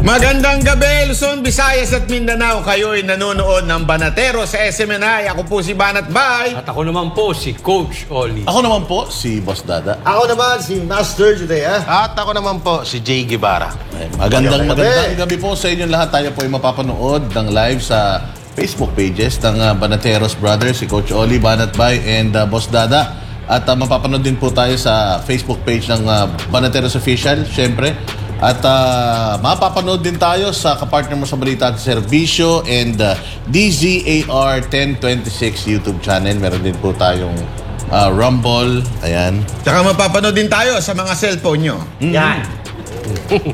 Magandang gabi, Luzon, Visayas at Mindanao. Kayo'y nanonood ng Banatero sa SMNI. Ako po si Banat Bay. At ako naman po si Coach Oli. Ako naman po si Boss Dada. Ako naman si Master Judea. At ako naman po si Jay Guevara. Magandang gabi po sa inyong lahat. Tayo po ay mapapanood ng live sa Facebook pages ng Banateros Brothers, si Coach Oli, Banat Bay, and Boss Dada. At mapapanood din po tayo sa Facebook page ng Banateros Official, syempre. At mapapanood din tayo sa kapartner mo sa Balita at Servisyo and DZAR 1026 YouTube channel. Meron din po tayong Rumble. Ayan. Tsaka mapapanood din tayo sa mga cellphone nyo. Yan.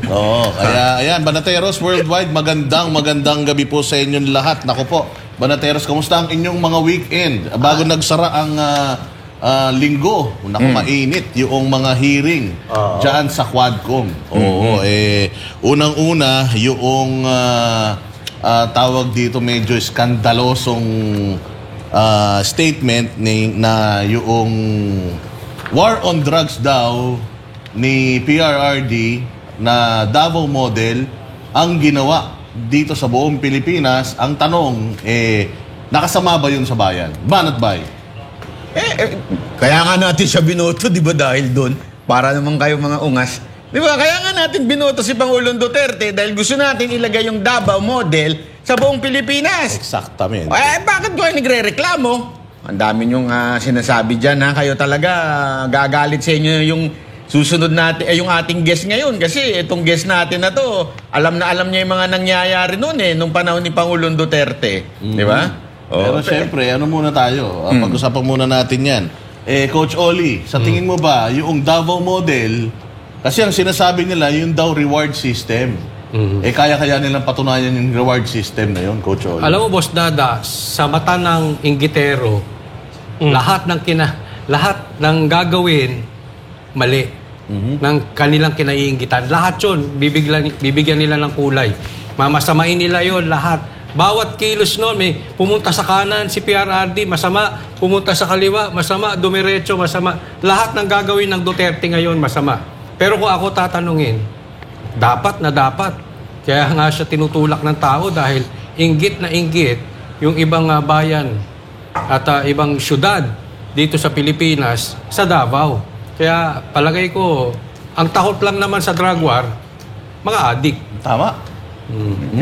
Oo, kaya ayan, Banateros Worldwide, magandang gabi po sa inyong lahat. Naku po, Banateros, kamusta ang inyong mga weekend? Bago nagsara ang linggo, mainit yung mga hearing dyan sa Quadcom. Oo, unang-una, yung tawag dito medyo skandalosong statement na yung war on drugs daw ni PRRD na Davao model ang ginawa dito sa buong Pilipinas. Ang tanong, nakasama ba yun sa bayan? Banat Bay? Kaya nga natin siya binoto, di ba, dahil doon? Para naman kayo mga ungas. Di ba? Kaya nga natin binoto si Pangulong Duterte dahil gusto natin ilagay yung Davao model sa buong Pilipinas. Exactamente. Bakit kayo nagre-reklamo? Ang dami niyong sinasabi dyan, ha? Kayo talaga gagalit sa inyo yung susunod natin, yung ating guest ngayon. Kasi itong guest natin na to, alam niya yung mga nangyayari noon nung panahon ni Pangulong Duterte. Di ba? Pero siyempre, ano muna tayo? Pag-usapan muna natin yan. Coach Oli, sa tingin mo ba, yung Davao model, kasi ang sinasabi nila, yung daw reward system. Kaya nilang patunayan yung reward system na yun, Coach Oli. Alam mo, Boss Dada, sa mata ng inggitero, lahat ng gagawin, mali. Ng kanilang kinaiinggitan. Lahat yun, bibigyan nila ng kulay. Mamasamain nila yon lahat. Bawat kilos noon, may pumunta sa kanan si PRRD, masama. Pumunta sa kaliwa, masama. Dumiretso, masama. Lahat ng gagawin ng Duterte ngayon, masama. Pero kung ako tatanungin, dapat na dapat. Kaya nga siya tinutulak ng tao dahil inggit na inggit yung ibang bayan at ibang syudad dito sa Pilipinas sa Davao. Kaya palagay ko, ang takot lang naman sa drug war, mga adik. Tama.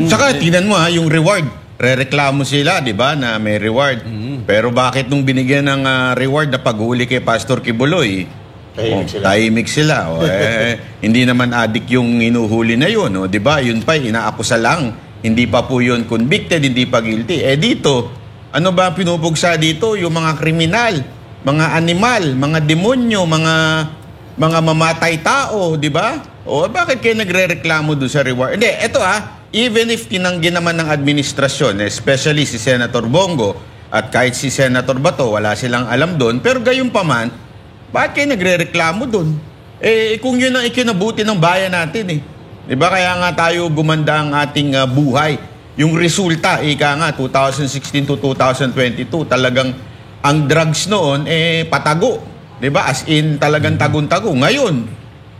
Saka tingnan mo yung reward. Rereklamo sila, di ba, na may reward. Pero bakit nung binigyan ng reward na paghuli kay Pastor Kibuloy, tahimik sila. Hindi naman adik yung inuhuli na yun, di ba? Yun pa, inaakusa lang. Hindi pa po yun convicted, hindi pa guilty. Dito, ano ba pinupugsa dito? Yung mga kriminal, mga animal, mga demonyo, mga mamatay tao, di ba? Bakit kayo nagre-reklamo doon sa reward? Hindi, eto even if tinanggi naman ng administrasyon, especially si Senator Bongo at kahit si Senator Bato, wala silang alam doon, pero gayon pa man, bakit kayo nagre-reklamo doon? Kung yun ang ikinabuti ng bayan natin Di ba? Kaya nga tayo gumanda ang ating buhay. Yung resulta, ika nga, 2016 to 2022, talagang ang drugs noon, patago. Di ba? As in, talagang tagun-tago. Ngayon,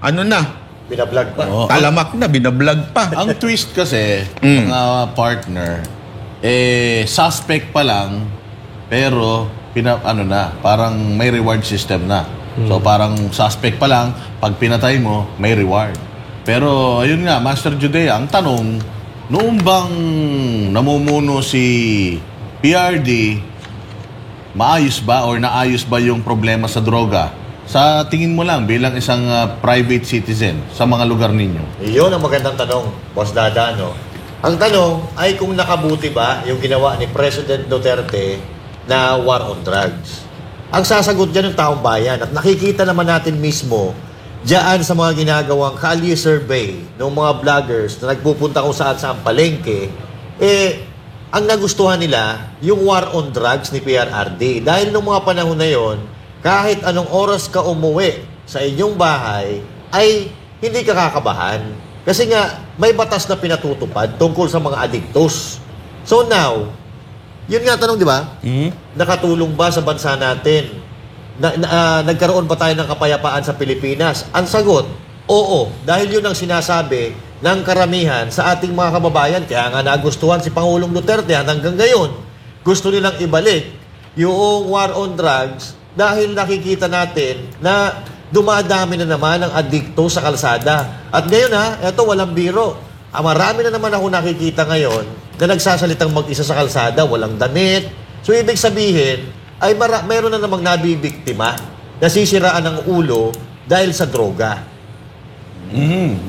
ano na? Binablog pa. Talamak na, binablog pa. Ang twist kasi, mga partner, suspect pa lang, pero parang may reward system na. So parang suspect pa lang, pag pinatay mo, may reward. Pero ayun nga, Master Judea, ang tanong, noong bang namumuno si PRD, maayos ba or naayos ba yung problema sa droga? Sa tingin mo lang bilang isang private citizen sa mga lugar ninyo? Iyon ang magandang tanong, Boss Dada, no? Ang tanong ay kung nakabuti ba yung ginawa ni President Duterte na war on drugs. Ang sasagot dyan ng taong bayan at nakikita naman natin mismo diyan sa mga ginagawang kalye survey ng mga vloggers na nagpupunta kung saan palengke, ang nagustuhan nila yung war on drugs ni PRRD. Dahil nung mga panahon na yon, kahit anong oras ka umuwi sa inyong bahay, ay hindi ka kakabahan. Kasi nga, may batas na pinatutupad tungkol sa mga adiktos. So now, yun nga tanong, di ba? Nakatulong ba sa bansa natin? Nagkaroon ba tayo ng kapayapaan sa Pilipinas? Ang sagot, oo. Dahil yun ang sinasabi ng karamihan sa ating mga kababayan. Kaya nga nagustuhan si Pangulong Duterte at hanggang ngayon, gusto nilang ibalik yung war on drugs dahil nakikita natin na dumadami na naman ang adikto sa kalsada. At ngayon eto walang biro. Marami na naman ako nakikita ngayon na nagsasalitang mag-isa sa kalsada, walang damit. So ibig sabihin, ay mayroon na namang nabibiktima, nasisiraan ng ulo dahil sa droga.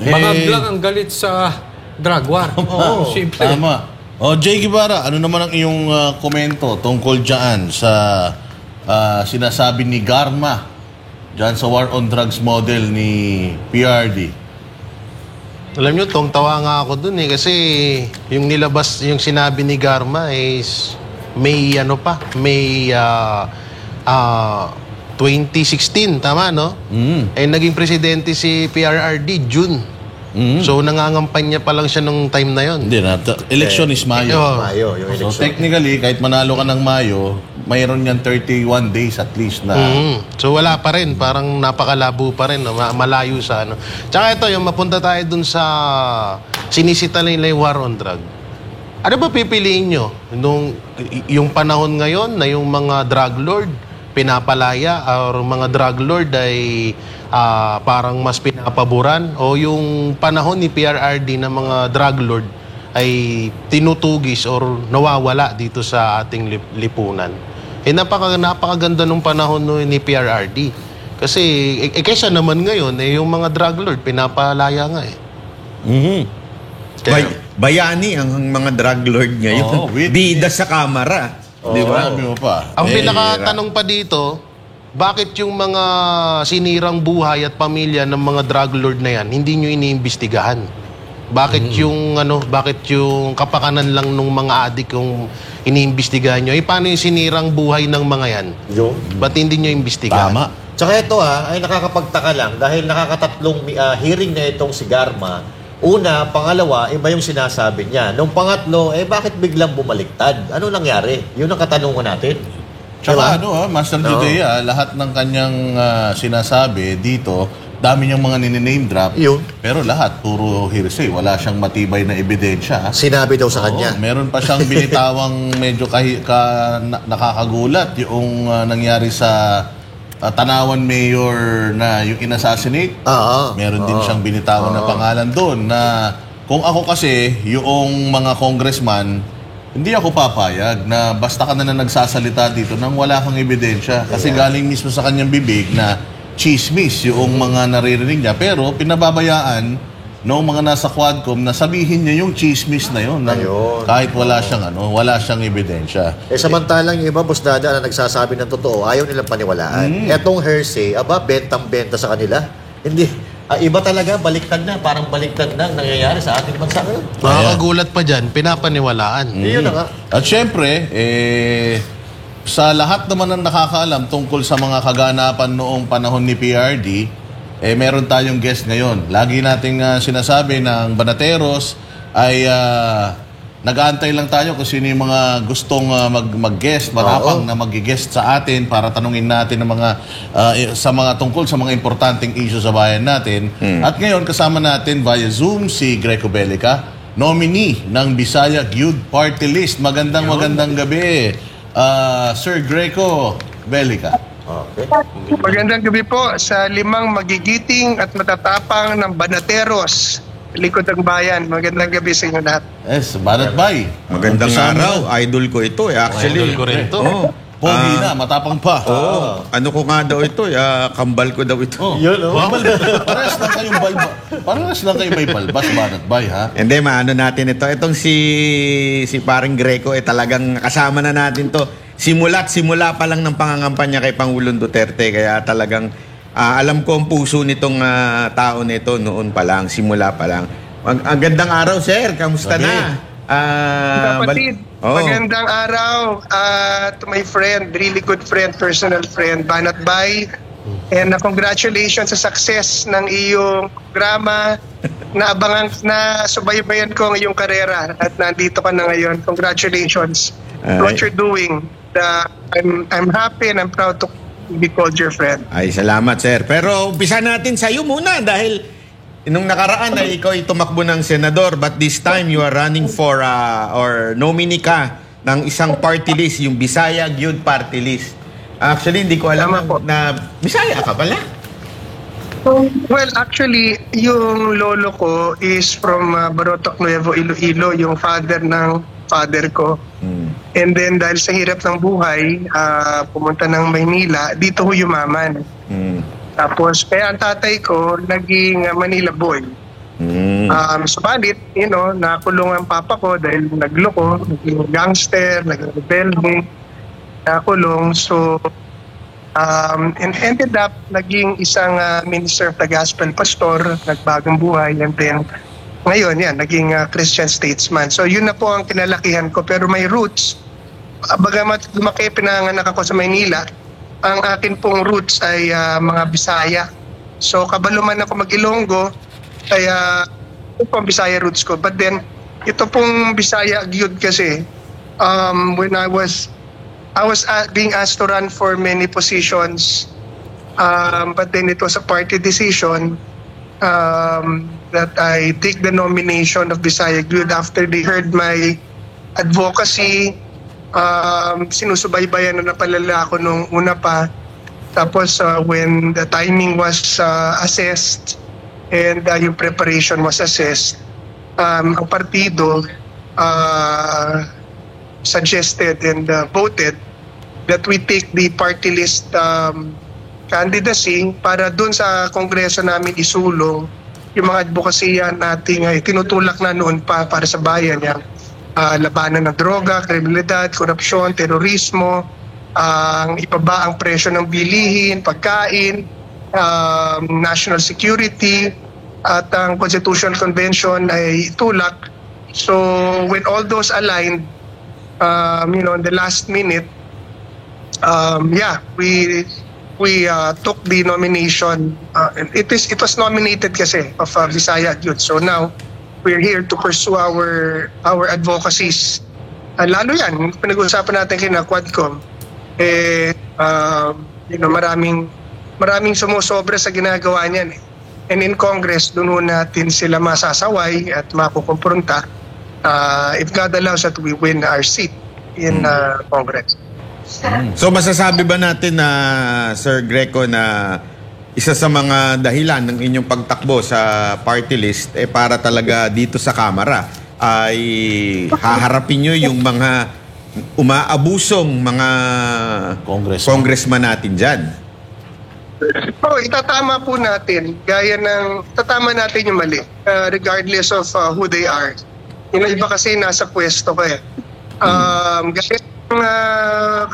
Bangag lang ang galit sa drug war. Oo, simple. Tama. Jay Guevara, ano naman ang iyong komento tungkol dyan sa sinasabi ni Garma dyan sa war on drugs model ni PRD? Alam nyo, tawa nga ako dun kasi yung nilabas, yung sinabi ni Garma is may 2016, tama no? Naging presidente si PRRD June. So nangangampanya pa lang siya nung time na yon. Hindi na. Election is Mayo. Mayo, yung So eleksyon. technically, kahit manalo ka ng Mayo, mayroon yan 31 days at least na... So wala pa rin, parang napakalabo pa rin, no? Malayo sa ano. Tsaka ito, yung mapunta tayo dun sa sinisita nila yung war on drug. Ano ba pipiliin nyo? Yung panahon ngayon na yung mga drug lord pinapalaya or mga drug lord ay parang mas pinapaboran, o yung panahon ni PRRD na mga drug lord ay tinutugis or nawawala dito sa ating lipunan? Napakaganda nung panahon ni PRRD. Kasi kaysa naman ngayon, yung mga drug lord pinapalaya nga Kaya, Bayani ang mga drug lord ngayon. Oo, with- Bida sa kamera. Di ba? Sabi mo pa. ang pinakatanong pa dito, bakit yung mga sinirang buhay at pamilya ng mga drug lord na yan, hindi nyo iniimbestigahan? Bakit bakit yung kapakanan lang ng mga adik yung iniimbestigahan nyo? Paano yung sinirang buhay ng mga yan? Yung? Ba't hindi nyo imbestigahan? Tama. Tsaka ito ay nakakapagtaka lang dahil nakakatatlong hearing na itong si Garma. Una, pangalawa, iba yung sinasabi niya. Nung pangatlo, bakit biglang bumaliktad? Ano nangyari? Yun ang katanungan natin. Tsaka Diba? Master Judea, lahat ng kanyang sinasabi dito, dami niyang mga name drop. Yun. Pero lahat, puro hearsay. Wala siyang matibay na ebidensya. Sinabi daw sa kanya. Meron pa siyang binitawang medyo nakakagulat yung nangyari sa Tanawan Mayor na yung inassassinate. Meron din siyang binitawan na pangalan doon na kung ako kasi, yung mga congressman, hindi ako papayag na basta ka na nagsasalita dito nang wala kang ebidensya. Kasi galing mismo sa kanyang bibig na chismis yung mga naririnig niya. Pero pinababayaan noong mga nasa Quadcom na sabihin niya yung chismis na yun. Ayun. Kahit wala siyang ebidensya. Samantalang yung iba, Boss Dada, na nagsasabi ng totoo, ayaw nilang paniwalaan. Etong hearsay, bentang-benta sa kanila. Hindi. Iba talaga, baliktad na. Parang baliktad na ang nangyayari sa ating bansa ngayon. Makakagulat pa dyan, pinapaniwalaan. Yun na nga. At syempre, sa lahat naman ng nakakaalam tungkol sa mga kaganapan noong panahon ni PRD, meron tayong guest ngayon. Lagi nating sinasabi na ang Banateros ay nag-aantay lang tayo kung sino yung mga gustong mag-guest, marapang na mag-guest sa atin para tanungin natin ng mga sa mga tungkol sa mga importanteng issue sa bayan natin. At ngayon kasama natin via Zoom si Greco Bellica, nominee ng Bisaya Youth Party List. Magandang gabi, Sir Greco Bellica. Okay. Magandang gabi po sa 5 magigiting at matatapang ng Banateros, likod ng bayan. Magandang gabi sa inyo lahat. Yes, Banat Bay. Magandang Umpisa araw. mo. Idol ko ito actually. Idol ko rin to. Oo. Pogi na, matapang pa. Ano ko nga daw ito? Kambal ko daw ito. Yun, Parehas lang kayong balbas. Parehas lang kayo may balbas, Banat Bay, ha? Hindi, maano natin ito. Itong si paring Greco, talagang kasama na natin to. Simula pa lang ng pangangampanya kay Pangulong Duterte. Kaya talagang alam ko ang puso nitong tao nito noon pa lang, simula pa lang. Ang gandang araw, sir. Kamusta na? Kapatid, magandang araw to my friend, really good friend, personal friend, Banat Bay. And congratulations sa success ng iyong programa. Na subaybayan ko ang iyong karera at nandito ka na ngayon. Congratulations. What you're doing. I'm happy and I'm proud to be called your friend. Ay, salamat, sir. Pero umpisa natin sa iyo muna dahil nung nakaraan ay ikaw ay tumakbo ng senador, but this time you are running for or nominee ka ng isang party list, yung Bisaya Youth Party List. Actually, hindi ko alam Tama po. na Bisaya ka pala. Well, actually, yung lolo ko is from Barotoc Nuevo, Iloilo, yung father ng father ko. And then dahil sa hirap ng buhay, pumunta ng Maynila, dito ho yumaman. Tapos, kaya ang tatay ko, naging Manila boy. Subalit, nakulong ang papa ko dahil nagloko, naging gangster, naging rebelde, nakulong. So, and ended up, naging isang minister of the gospel pastor, nagbagong buhay, and then, ngayon, naging Christian statesman. So, yun na po ang kinalakihan ko. Pero may roots, bagamat lumaki, pinanganak ako sa Maynila, ang akin pong roots ay mga Bisaya. So, kabalo man ako mag-Ilonggo, kaya ito po ang Bisaya roots ko. But then, ito pong Bisaya Gyud kasi, when I was being asked to run for many positions, but then it was a party decision that I take the nomination of Bisaya Gyud after they heard my advocacy. Sinusubaybayan na napalala ako nung una pa. Tapos when the timing was assessed and yung preparation was assessed, ang partido suggested and voted that we take the party list candidacy para dun sa kongreso namin isulong yung mga advokasya nating tinutulak na noon pa para sa bayan, yung labanan ng droga, kriminalidad, korupsyon, terorismo, ang ibaba ang presyo ng bilihin, pagkain, national security, at ang Constitutional Convention ay tulak. So when all those aligned, in the last minute, we took the nomination. It was nominated kasi of Bisaya Youth. So now we're here to pursue our advocacies. Lalo yan, pinag-uusapan natin kina Quadcom. Maraming sumusobra sa ginagawa niyan. And in Congress, doon natin sila masasaway at makukumpronta. If God allows that we win our seat in Congress. So masasabi ba natin na Sir Greco na isa sa mga dahilan ng inyong pagtakbo sa party list para talaga dito sa Kamara ay haharapin nyo yung mga umaabusong mga congressman natin dyan? Itatama po natin itatama natin yung mali regardless of who they are. Yung iba kasi nasa pwesto pa gaya ng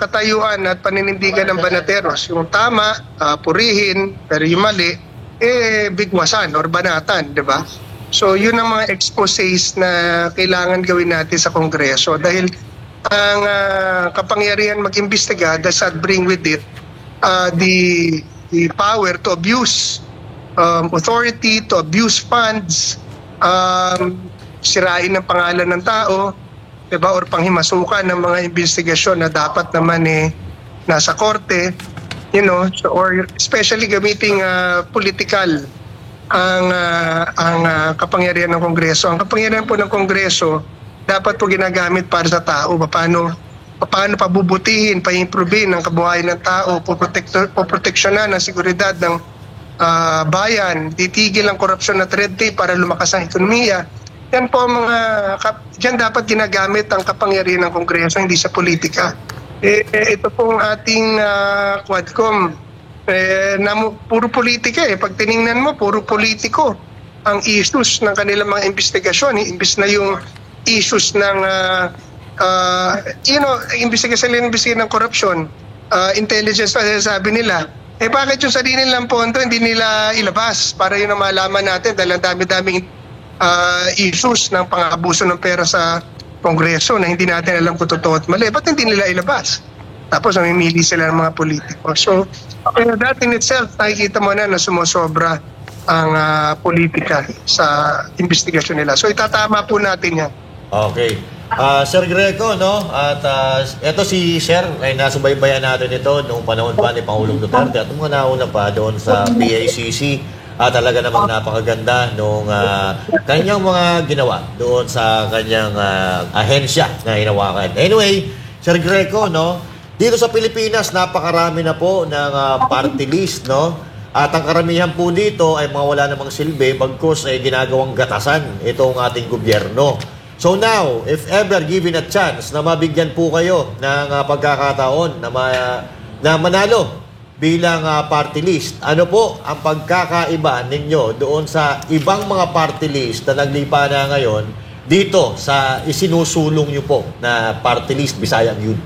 katayuan at paninindigan ng banateros. Yung tama, purihin, pero yung mali, bigwasan or banatan, di ba? So yun ang mga exposés na kailangan gawin natin sa Kongreso dahil ang kapangyarihan mag-imbestiga does not bring with it the power to abuse authority, to abuse funds, sirain ng pangalan ng tao, diba, or panghimasukan ng mga investigasyon na dapat naman nasa korte, so, or especially gamiting political ang kapangyarihan ng Kongreso. Ang kapangyarihan po ng Kongreso dapat po ginagamit para sa tao. Paano pabubutihin, pa-improvein ang kabuhayan ng tao, poproteksyonan ang seguridad ng bayan, titigil ang korupsyon at red tape para lumakas ang ekonomiya. Yan po diyan dapat ginagamit ang kapangyarihan ng Kongreso, hindi sa politika. Ito pong ating Quadcom, puro politika Pag tiningnan mo, puro politiko ang issues ng kanilang mga investigasyon. Imbis na yung issues ng, investigasyon ng korupsyon, intelligence pa sabi nila, bakit yung sarili nilang pondo hindi nila ilabas para yun ang malaman natin dahil ang dami-daming issues ng pang-abuso ng pera sa Kongreso na hindi natin alam kung totoo at mali. Ba't hindi nila ilabas? Tapos namimili sila ng mga politiko. So, that in itself, nakikita mo na sumusobra ang politika sa investigasyon nila. So, itatama po natin yan. Okay. Sir Greco, no? At eto si Sir ay nasubaybayan natin ito noong panahon pa ni Pangulong Duterte at mga nauna pa doon sa PACC. talaga namang napakaganda nung kanyang mga ginawa doon sa kanyang ahensya na hinawakan. Anyway, Sir Greco, no? Dito sa Pilipinas, napakarami na po ng party list, no? At ang karamihan po dito ay mga wala namang silbi, bagkus ay ginagawang gatasan itong ating gobyerno. So now, if ever given a chance na mabigyan po kayo ng pagkakataon na manalo bilang party list, ano po ang pagkakaiba ninyo doon sa ibang mga party list na naglipa na ngayon dito sa isinusulong nyo po na party list Bisayang Youth?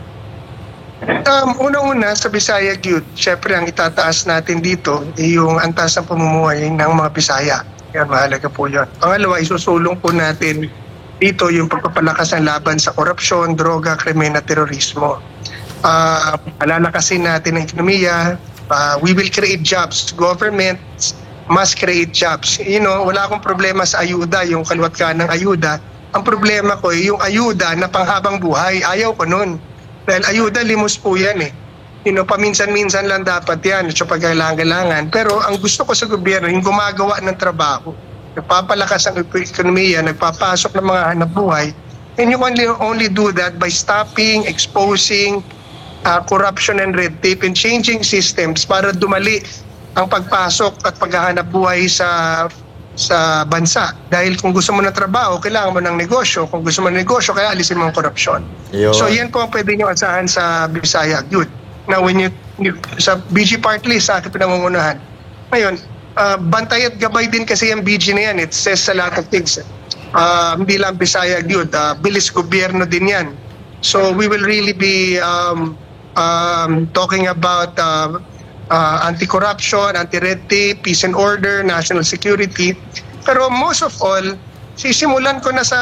Unang-una sa Bisaya Youth, syempre ang itataas natin dito ay yung antas ng pamumuhay ng mga Bisaya. Yan, mahalaga po yun. Pangalawa, isusulong po natin dito yung pagpapalakas ng laban sa korupsyon, droga, krimen at terorismo. Palalakasin natin ang ekonomiya. We will create jobs. Government must create jobs. You know, wala akong problema sa ayuda, yung kaliwat ka ng ayuda. Ang problema ko ay yung ayuda na panghabang buhay. Ayaw ko nun. Dahil ayuda, limos po yan eh. You know, paminsan-minsan lang dapat yan, so pagkailangan. Pero ang gusto ko sa gobyerno, yung gumagawa ng trabaho, nagpapalakas ang ekonomiya, nagpapasok ng mga hanap buhay, and you can only do that by stopping, exposing corruption and red tape and changing systems para dumali ang pagpasok at paghahanap buhay sa bansa. Dahil kung gusto mo ng trabaho, kailangan mo ng negosyo. Kung gusto mo ng negosyo, kaya alisin mo ang korupsyon. So yan po ang pwede nyo asahan sa Bisaya Youth. Now, when sa BG Party List, sa aking pinangungunahan, ngayon, bantay at gabay din kasi yung BG na yan. It says a lot of things. Hindi lang Bisaya Youth, bilis gobyerno din yan. So we will really be talking about anti-corruption, anti-red tape, peace and order, national security. Pero most of all, sisimulan ko na sa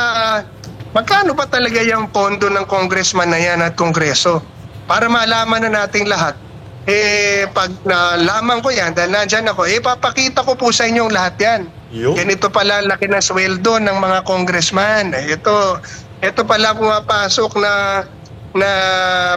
magkano ba talaga yung pondo ng congressman na yan at kongreso. Para malaman na nating lahat. Pag nalaman ko yan, dahil nandyan ako, papakita ko po sa inyong lahat yan. Ganito pala laki na sweldo ng mga congressman. Ito pala pumapasok na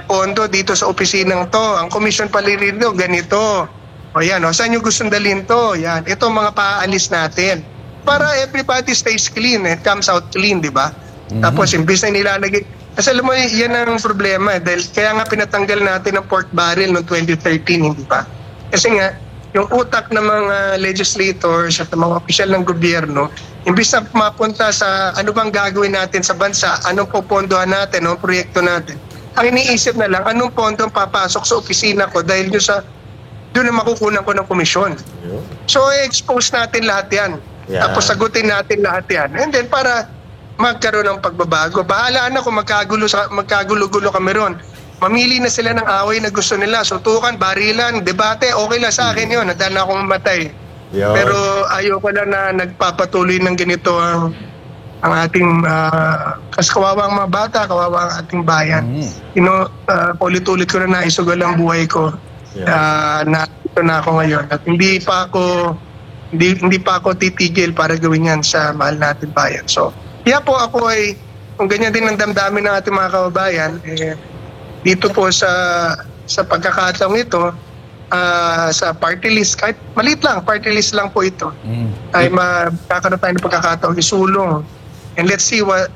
pondo dito sa opisinang to. Ang komisyon pala rito, ganito. O yan, saan nyo gustong dalhin to? Yan. Ito mga paalis natin. Para everybody stays clean. It comes out clean, di ba? Tapos, imbis na nilalagay. Kasi alam mo, yan ang problema. Dahil kaya nga pinatanggal natin ang pork barrel noong 2013, hindi ba? Kasi nga, yung utak ng mga legislators at mga opisyal ng gobyerno, imbis na mapunta sa ano bang gagawin natin sa bansa, anong popondohan natin, anong proyekto natin. Ang iniisip na lang, anong pondo ang papasok sa opisina ko dahil doon na makukunan ko ng komisyon. So, expose natin lahat yan. Tapos sagutin natin lahat yan. And then para magkaroon ng pagbabago. Bahala na kung magkagulo-gulo kami ron. Mamili na sila ng away na gusto nila. Sutukan, barilan, debate, okay lang sa akin yun. Handa na akong mamatay. Pero ayoko lang na nagpapatuloy ng ganito ang ating kasi kawawa ang mga bata, kawawa ang ating bayan. Ulit-ulit ko na naisugal ang buhay ko. Na ito na ako ngayon. At hindi pa ako titigil para gawin yan sa mahal natin bayan. So, kaya po ako ay, kung ganyan din ang damdamin ng ating mga kababayan, dito po sa pagkakataong ito, sa party list, kahit maliit lang, party list lang po ito, ay magkakaroon tayo ng pagkakataong isulong. And let's see what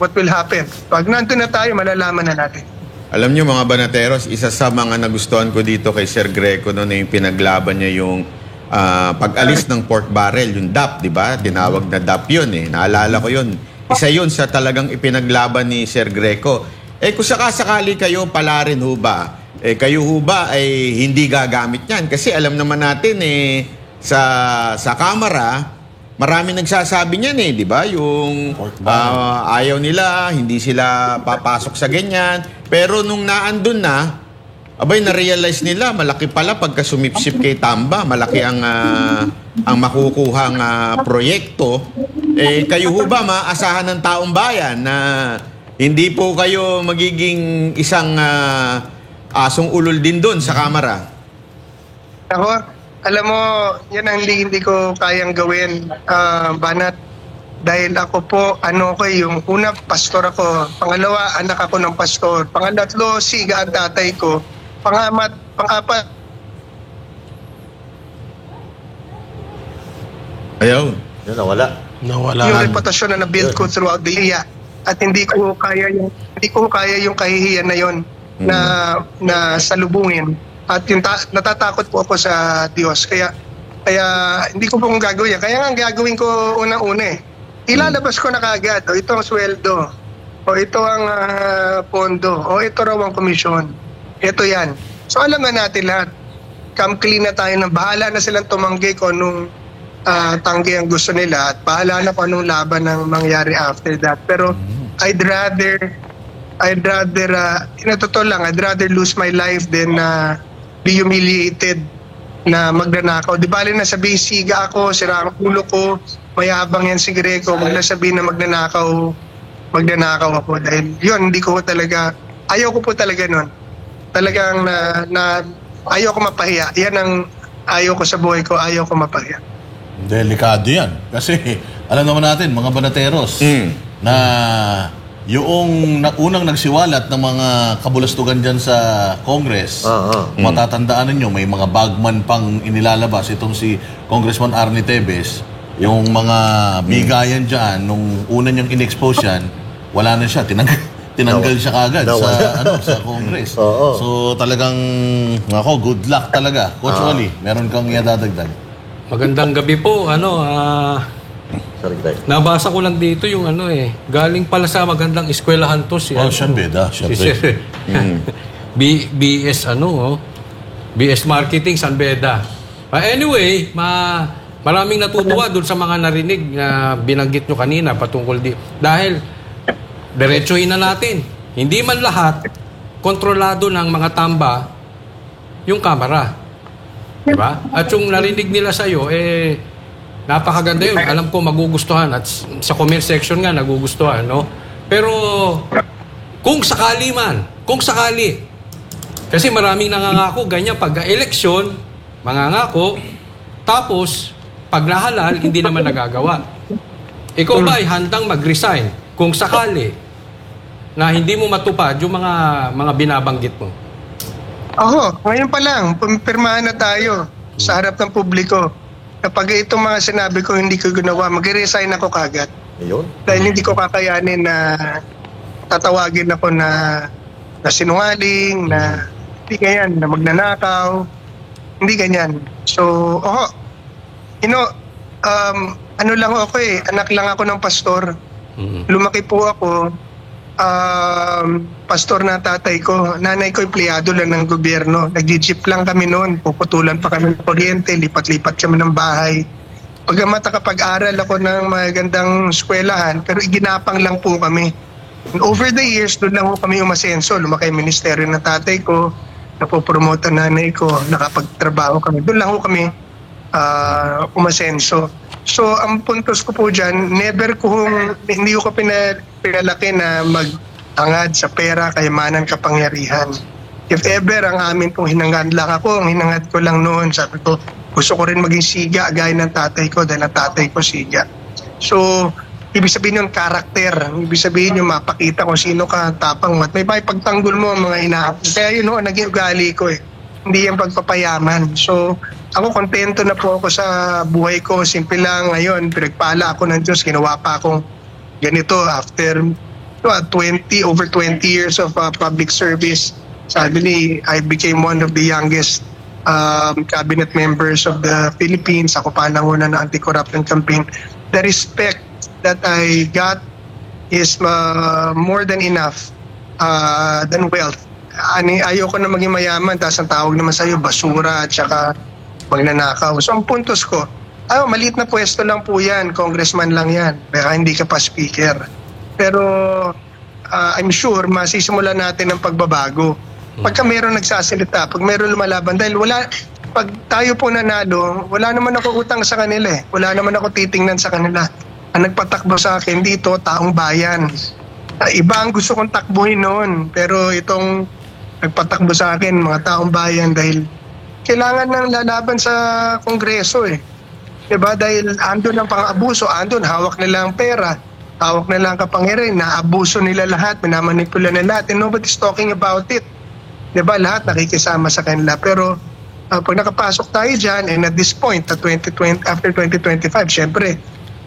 will happen. Pag nandun na tayo, malalaman na natin. Alam nyo mga Banateros, isa sa mga nagustuhan ko dito kay Sir Greco noon yung pinaglaban niya yung pag-alis ng pork barrel, yung DAP, di ba? Tinawag na DAP yun eh. Naalala ko yun. Isa yun sa talagang ipinaglaban ni Sir Greco. Kung sakasakali kayo, pala rin ho ba? Kayo ho ba ay hindi gagamit yan? Kasi alam naman natin sa Kamara, marami nagsasabi niyan di ba? Yung ayaw nila, hindi sila papasok sa ganyan. Pero nung naandun na, abay, na-realize nila, malaki pala pagka sumipsip kay Tamba, malaki ang makukuhang proyekto. Kayo ho ba maasahan ng taong bayan na hindi po kayo magiging isang asong ulol din doon sa Kamara? Ako, alam mo, yan ang hindi ko kayang gawin, Banat. Dahil ako po, yung una, pastor ako. Pangalawa, anak ako ng pastor. Pangatlo, siga ang tatay ko. Pang-apat, Ayaw. Yun, nawala. Nawala. Yung reputasyon na na-build ko throughout the year. At hindi ko kaya yung kahihiyan na yon na salubungin. At yung natatakot po ako sa Diyos. Kaya hindi ko po kung gagawin. Kaya nga ang gagawin ko unang-una ilalabas ko na kaagad. O ito ang sweldo. O ito ang pondo. O ito raw ang komisyon. Ito yan. So alam na natin lahat. Come clean na tayo na bahala na silang tumanggi kung anong tanggi ang gusto nila at bahala na kung anong laban ang mangyari after that. Pero I'd rather totoo lang, I'd rather lose my life than be humiliated na magnanakaw. Di bali na sabihin, siga ako, sira ang ulo ko, mayabang yan si Greco, wag na sabihin na magnanakaw ako. Dahil yun, hindi ko talaga, ayaw ko po talaga nun. Talagang ayaw ko mapahiya. Yan ang ayaw ko sa buhay ko, ayaw ko mapahiya. Delikado yan. Kasi, alam naman natin, mga banateros, na yung unang nagsiwalat ng mga kabulastugan dyan sa Congress, matatandaan ninyo, may mga bagman pang inilalabas. Itong si Congressman Arnie Tevez, yung mga bigayan dyan, nung una niyang in-expose yan, wala na siya. Tinanggal siya kagad sa Congress. So talagang, good luck talaga. Coach Oli, meron kang idadagdag. Magandang gabi po. Nabasa ko lang dito yung galing pala sa magandang eskwelahan to si Sean Beda, si Sir. BS BS Marketing San Beda. Anyway, maraming natutuwa doon sa mga narinig na binanggit nyo kanina patungkol dahil diretsuhin na natin. Hindi man lahat kontrolado ng mga tamba yung kamera. Diba? At yung narinig nila sa'yo, napakaganda yun. Alam ko magugustuhan at sa comment section nga nagugustuhan, no? Pero kung sakali kasi maraming nangangako ganyan pag eleksyon, mangangako, tapos pag nahalal, hindi naman nagagawa. Ikaw ba ay handang mag-resign kung sakali na hindi mo matupad yung mga binabanggit mo? Ngayon pa lang, pumirmahan na tayo sa harap ng publiko. Kapag itong mga sinabi ko hindi ko ginawa, mag-resign ako kagad. Ayun. Dahil hindi ko kakayanin na tatawagin ako na sinungaling, na hindi ganyan, na magnanakaw. Hindi ganyan. So, ano lang ako anak lang ako ng pastor. Lumaki po ako, pastor na tatay ko. Nanay ko empleyado lang ng gobyerno. Nag-jeep lang kami noon. Puputulan pa kami ng kuryente. Lipat-lipat kami ng bahay. Pagkamat nakapag-aral ako ng magandang eskwelahan, pero iginapang lang po kami. And over the years, doon lang po kami umasenso. Lumaki yung ministeryo ng tatay ko. Napopromote ang nanay ko. Nakapagtrabaho kami. Doon lang po kami umasenso. So, ang puntos ko po dyan, hindi ko pinalaki na mag-angad sa pera, kayamanan, kapangyarihan. If ever, ang amin pong hinangad lang ako, ang hinangad ko lang noon, sabi ko, gusto ko rin maging siga, gaya ng tatay ko, dahil ang tatay ko siga. So, ibig sabihin yung karakter, ibig sabihin yung mapakita kung sino ka, tapang, at may pagtanggol mo ang mga inaap. Kaya yun, naging ugali ko Hindi yung pagpapayaman. So, ako kontento na po ako sa buhay ko. Simple lang ngayon, pinagpala ako ng Diyos. Ginawa pa akong ganito after over 20 years of public service. Suddenly, I became one of the youngest cabinet members of the Philippines. Ako pa nanguna ng anti-corruption campaign. The respect that I got is more than enough than wealth. Ayoko na maging mayaman, tapos ang tawag naman sa'yo, basura at saka magnanakaw. So ang puntos ko, maliit na pwesto lang po yan, congressman lang yan, baka hindi ka pa speaker. Pero I'm sure masisimulan natin ang pagbabago. Pagka mayroong nagsasalita, pag mayroong lumalaban, dahil pag tayo po nanalo, wala naman ako utang sa kanila Wala naman ako titingnan sa kanila. Ang nagpatakbo sa akin dito, taong bayan. Iba ang gusto kong takbuhin noon, pero itong nagpatakbo sa akin, mga taong bayan, dahil kailangan ng lalaban sa Kongreso Diba? Dahil andun ang pang-abuso, andun, hawak nila ang pera, hawak nila ang kapangyarihan, naabuso nila lahat, minamanipula nila lahat, and nobody's talking about it. Diba? Lahat nakikisama sa kanila. Pero pag nakapasok tayo dyan, and at this point, after 2025, syempre,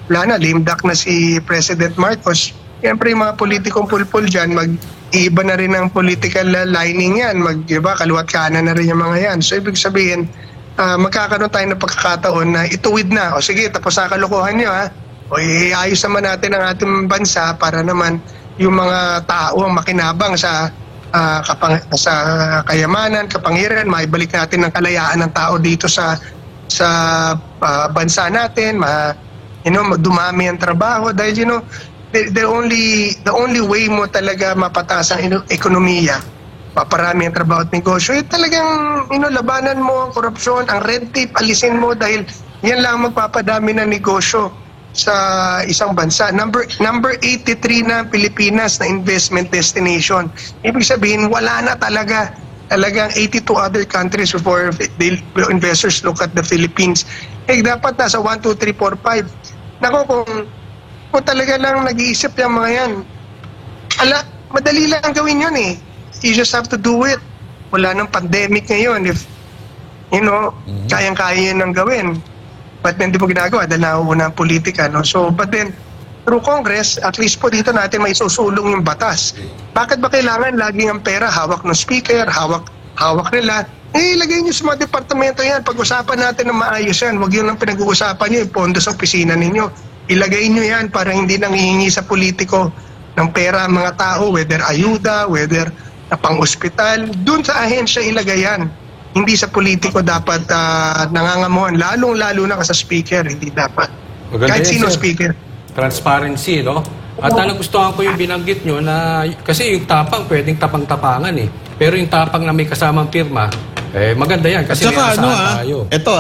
wala na, lame duck na si President Marcos. Syempre, yung mga politikong pulpul dyan, mag-iiba na rin ang political lining yan. Diba, kaliwat kanan na rin yung mga yan. So, ibig sabihin, magkakaroon tayo ng pagkakataon na ituwid na. O sige, tapos na kalokohan nyo, ha? O iayos naman natin ang ating bansa para naman yung mga tao ang makinabang sa kayamanan, kapangyarihan, maibalik natin ang kalayaan ng tao dito sa bansa natin, dumami ang trabaho dahil the only way mo talaga mapataas ang ekonomiya, paparami ang trabaho at negosyo, talagang labanan mo ang korupsyon, ang red tape, alisin mo dahil yan lang magpapadami ng negosyo sa isang bansa. Number 83 na Pilipinas na investment destination. Ibig sabihin, wala na talagang 82 other countries before the investors look at the Philippines. Dapat nasa 1, 2, 3, 4, 5. Nako, kung talaga lang nag-iisip yung mga yan, madali lang gawin yun eh. You just have to do it. Wala nang pandemic ngayon. If, kayang-kaya yun ang gawin. But then, di mo ginagawa dahil nauuna ang politika. No? So, but then, through Congress, at least po dito natin may susulong yung batas. Bakit ba kailangan laging ang pera hawak ng speaker, hawak nila? Ilagay nyo sa mga departamento yan. Pag-usapan natin ng maayos yan. Huwag yun ang pinag-uusapan nyo, yung pondo sa opisina ninyo. Ilagay nyo yan para hindi nanghihingi sa politiko ng pera ang mga tao, whether ayuda, whether pang-ospital. Doon sa ahensya ilagay yan. Hindi sa politiko dapat nangangamuhan. Lalong-lalo na sa speaker, hindi dapat. Maganda kahit yan, sino sir. speaker. Transparency, no? At nagustuhan ko yung binanggit nyo na, kasi yung tapang pwedeng tapang-tapangan eh. Pero yung tapang na may kasamang pirma, maganda yan kasi may asahan tayo. Ito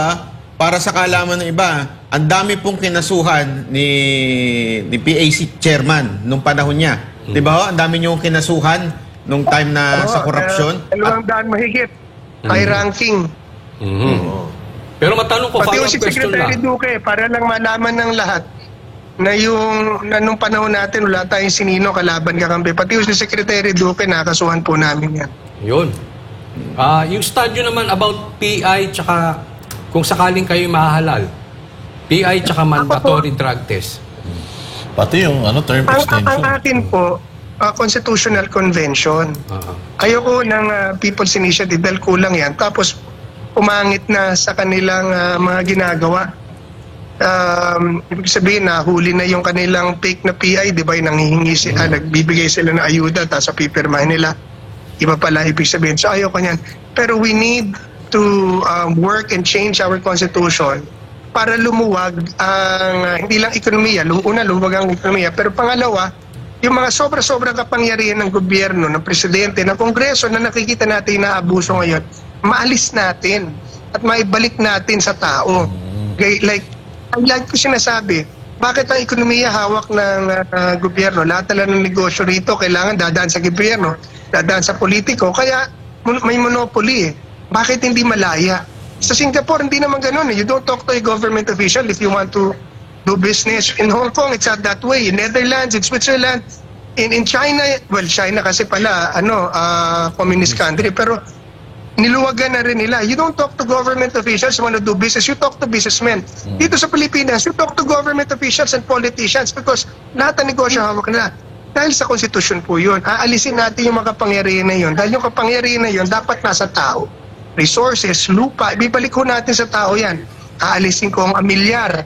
para sa kaalaman ng iba, ang dami pong kinasuhan ni PAC chairman nung panahon niya. Di ba? Ang dami niyong kinasuhan nung time na sa korupsyon. 200 mahigit. High ranking. Pero matanong ko, pati yung follow-up si question Secretary lang. Duque, para lang malaman ng lahat na nung panahon natin wala tayong sinino kalaban kakampi. Pati yung si Secretary Duque, nakasuhan po namin yan. Yun. Yung study naman about PI tsaka kung sakaling kayo mahalal, PI tsaka mandatory drug test. Pati yung term extension. Ang atin po, Constitutional Convention. Ayoko ng People's Initiative dahil kulang yan. Tapos umangit na sa kanilang mga ginagawa. Ibig sabihin na huli na yung kanilang fake na PI, di ba? Nanghihingi sila, nagbibigay sila ng ayuda, tapos pirmahin nila. Iba pala ibig sabihin. So ayoko niyan. Pero we need to work and change our Constitution para lumuwag ang hindi lang ekonomiya. Una, lumuwag ang ekonomiya. Pero pangalawa, yung mga sobra-sobrang kapangyarihan ng gobyerno, ng presidente, ng kongreso na nakikita natin na abuso ngayon, maalis natin at maibalik natin sa tao. Like ko sinasabi, bakit ang ekonomiya hawak ng gobyerno? Lahat na ng negosyo rito kailangan dadaan sa gobyerno, dadaan sa politiko, kaya may monopoly eh. Bakit hindi malaya? Sa Singapore, hindi naman ganun eh. You don't talk to a government official if you want to do business. In Hong Kong, it's not that way. In Netherlands, in Switzerland, in China, well, China kasi pala, communist country, pero niluwagan na rin nila. You don't talk to government officials who want to do business. You talk to businessmen. Dito sa Pilipinas, you talk to government officials and politicians because lahat ng negosyo hawak nila. Dahil sa konstitusyon po yun. Aalisin natin yung mga kapangyarihan na yun. Dahil yung kapangyarihan na yun, dapat nasa tao. Resources, lupa, ibibalik ko natin sa tao yan. Aalisin ko ang amilyar.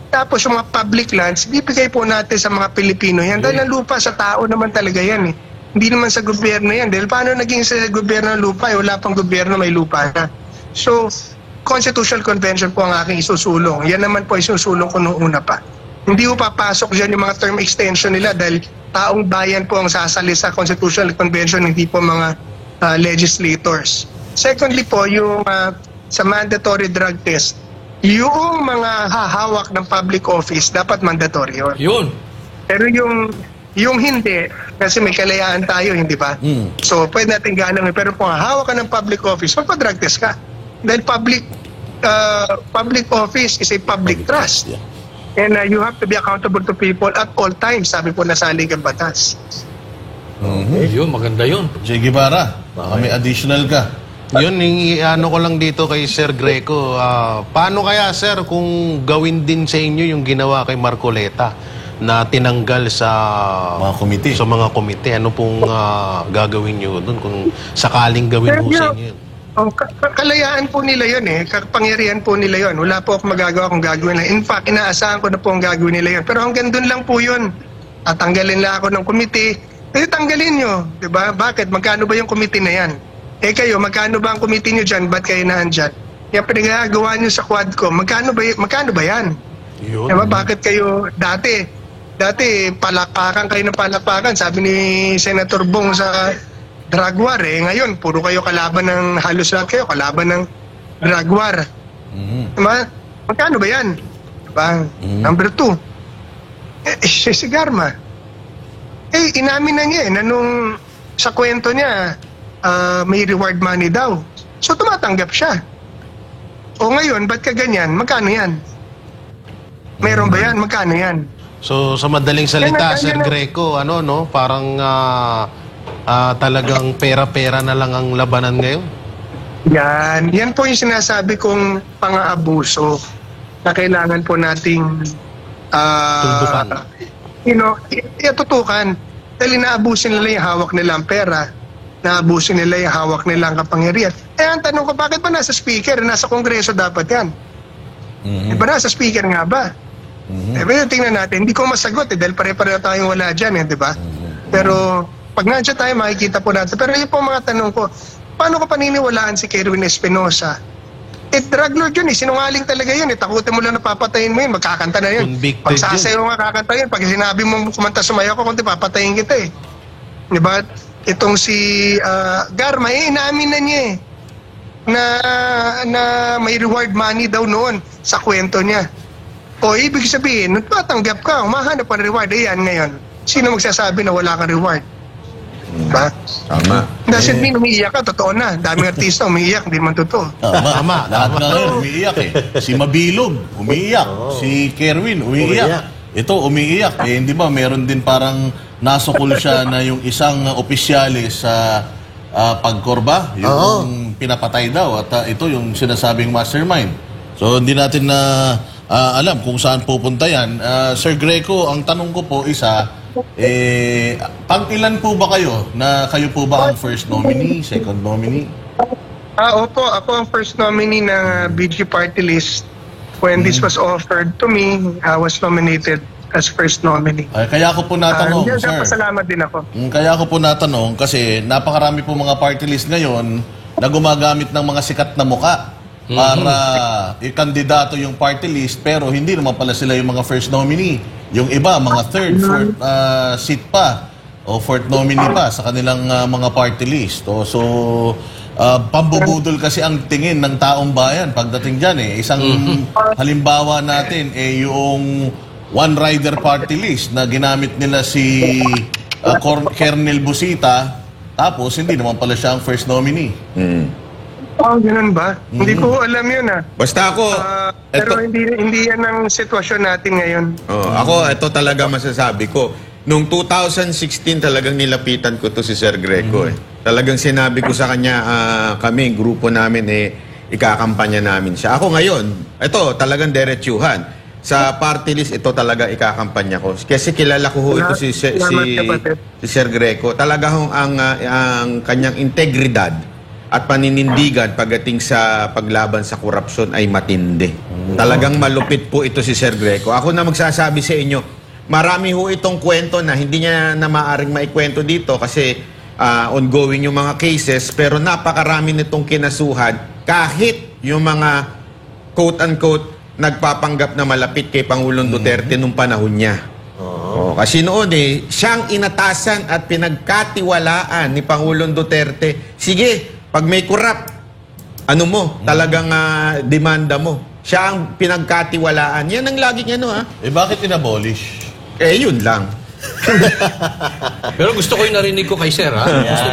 Tapos yung mga public lands, bibigay po natin sa mga Pilipino yan. Dahil ang lupa sa tao naman talaga yan eh. Hindi naman sa gobyerno yan. Dahil paano naging sa gobyerno ng lupa? Wala pang gobyerno may lupa na. So, Constitutional Convention po ang aking isusulong. Yan naman po isusulong ko noong una pa. Hindi po papasok dyan yung mga term extension nila dahil taong bayan po ang sasali sa Constitutional Convention, hindi po mga legislators. Secondly po, yung sa mandatory drug test, yung mga hahawak ng public office, dapat mandatory yun. Yun. Pero yung hindi, kasi may kalayaan tayo, hindi ba? So, pwede natin ganang, pero kung hahawak ka ng public office, magpa-drug test ka. Dahil public office is a public trust. Yeah. And you have to be accountable to people at all times, sabi po na sa Ligang Batas. Yun, maganda yun. Che Guevara, baka may additional ka. Yun, ano ko lang dito kay Sir Greco. Paano kaya, Sir, kung gawin din sa inyo yung ginawa kay Marcoleta na tinanggal sa Mga komite. Sa mga komite? Ano pong gagawin nyo doon kung sakaling gawin mo sa inyo yun? Kalayaan po nila yun kapangyarihan po nila yun. Wala po ako magagawa kung gagawin nila. In fact, inaasahan ko na po ang gagawin nila yun. Pero hanggang doon lang po yun. Tatanggalin lang ako ng komite. Tanggalin nyo. Diba? Bakit? Magkano ba yung komite na yan? Kayo, magkano ba ang komite nyo dyan? Ba't kayo naandyan? Yung pinagagawa nyo sa Quadcom, magkano ba yan? Yun. Diba? Bakit kayo dati palakpakan kayo ng palakpakan. Sabi ni Senator Bong sa drug war ngayon, puro kayo kalaban ng, halos lahat kayo kalaban ng drug war. Diba? Magkano ba yan? Diba? Number 2, si Garma. Inamin na niya na nung sa kwento niya, may reward money daw. So tumatanggap siya. O ngayon, ba't ka ganyan? Magkano yan? Meron ba yan? Magkano yan? So, sa madaling salita, Sir Greco, parang talagang pera-pera na lang ang labanan ngayon? Yan po yung sinasabi kong pang-aabuso na kailangan po nating Tutukan. Tutukan. Dahil inaabusin nila yung hawak nilang pera, naabusin nila yung hawak nilang kapangyarihan. Ang tanong ko, bakit ba nasa speaker? Nasa kongreso dapat yan. Diba nasa speaker nga ba? Pero tingnan natin, hindi ko masagot dahil pare-pareho tayong wala dyan, di ba? Pero pag nandiyan tayo, makikita po natin. Pero yun po mga tanong ko, paano ko paniniwalaan si Kerwin Espinosa? Drug lord yun sinungaling talaga yun takutin mo lang na papatayin mo yun, magkakanta na yun. Convicted Pag sasayaw nga kakanta yun, pag sinabi mo kumanta sumayaw ko, kundi papatayin kita di ba? Itong si Garma, inaamin na niya na may reward money daw noon sa kwento niya. O ibig sabihin, nagpatanggap ka, humahanap ka ng reward. Ayan ngayon, sino magsasabi na wala kang reward? Diba? Tama. Doesn't mean umiiyak ka, totoo na. Daming artista umiiyak, hindi man totoo. Tama. Lahat na ngayon, umiiyak Si Mabilog, umiiyak. Si Kerwin, umiiyak. Ito, umiiyak. Hindi ba, meron din parang nasukol siya na yung isang opisyalis sa pagkorba, yung pinapatay daw. At ito yung sinasabing mastermind. So, hindi natin na alam kung saan pupunta yan. Sir Greco, ang tanong ko po pang-ilan po ba kayo na kayo po ba ang first nominee, second nominee? Opo, ako ang first nominee ng BG Party List. When this was offered to me, I was nominated as first nominee. Kaya ko po natanong, sir. Pasalamat din ako. Kaya ko po natanong kasi napakarami po mga party list ngayon na gumagamit ng mga sikat na muka para ikandidato yung party list pero hindi naman pala sila yung mga first nominee. Yung iba, mga third, fourth seat pa o fourth nominee pa sa kanilang mga party list. So, pambubudol kasi ang tingin ng taong bayan pagdating dyan Isang halimbawa natin yung one-rider party list na ginamit nila si Colonel Busita tapos hindi naman pala siya ang first nominee. Ganun ba? Hindi ko alam yun Basta ako, pero hindi yan ang sitwasyon natin ngayon. ako, ito talaga masasabi ko. Noong 2016 talagang nilapitan ko to si Sir Greco Talagang sinabi ko sa kanya, kami, grupo namin, ikakampanya namin siya. Ako ngayon, ito talagang diretsuhan. Sa party list, ito talaga ikakampanya ko. Kasi kilala ko ito si Sir Greco. Talaga ang kanyang integridad at paninindigan pagdating sa paglaban sa korupsyon ay matindi. Talagang malupit po ito si Sir Greco. Ako na magsasabi sa inyo, marami ho itong kwento na hindi niya na maaring maikwento dito kasi ongoing yung mga cases, pero napakarami nitong kinasuhan kahit yung mga quote-unquote nagpapanggap na malapit kay Pangulong Duterte nung panahon niya. Kasi noon siyang inatasan at pinagkatiwalaan ni Pangulong Duterte. Sige, pag may corrupt, talagang demanda mo. Siya ang pinagkatiwalaan. Yan ang laging Bakit inabolish? Yun lang. Pero gusto ko yung narinig ko kay Sir,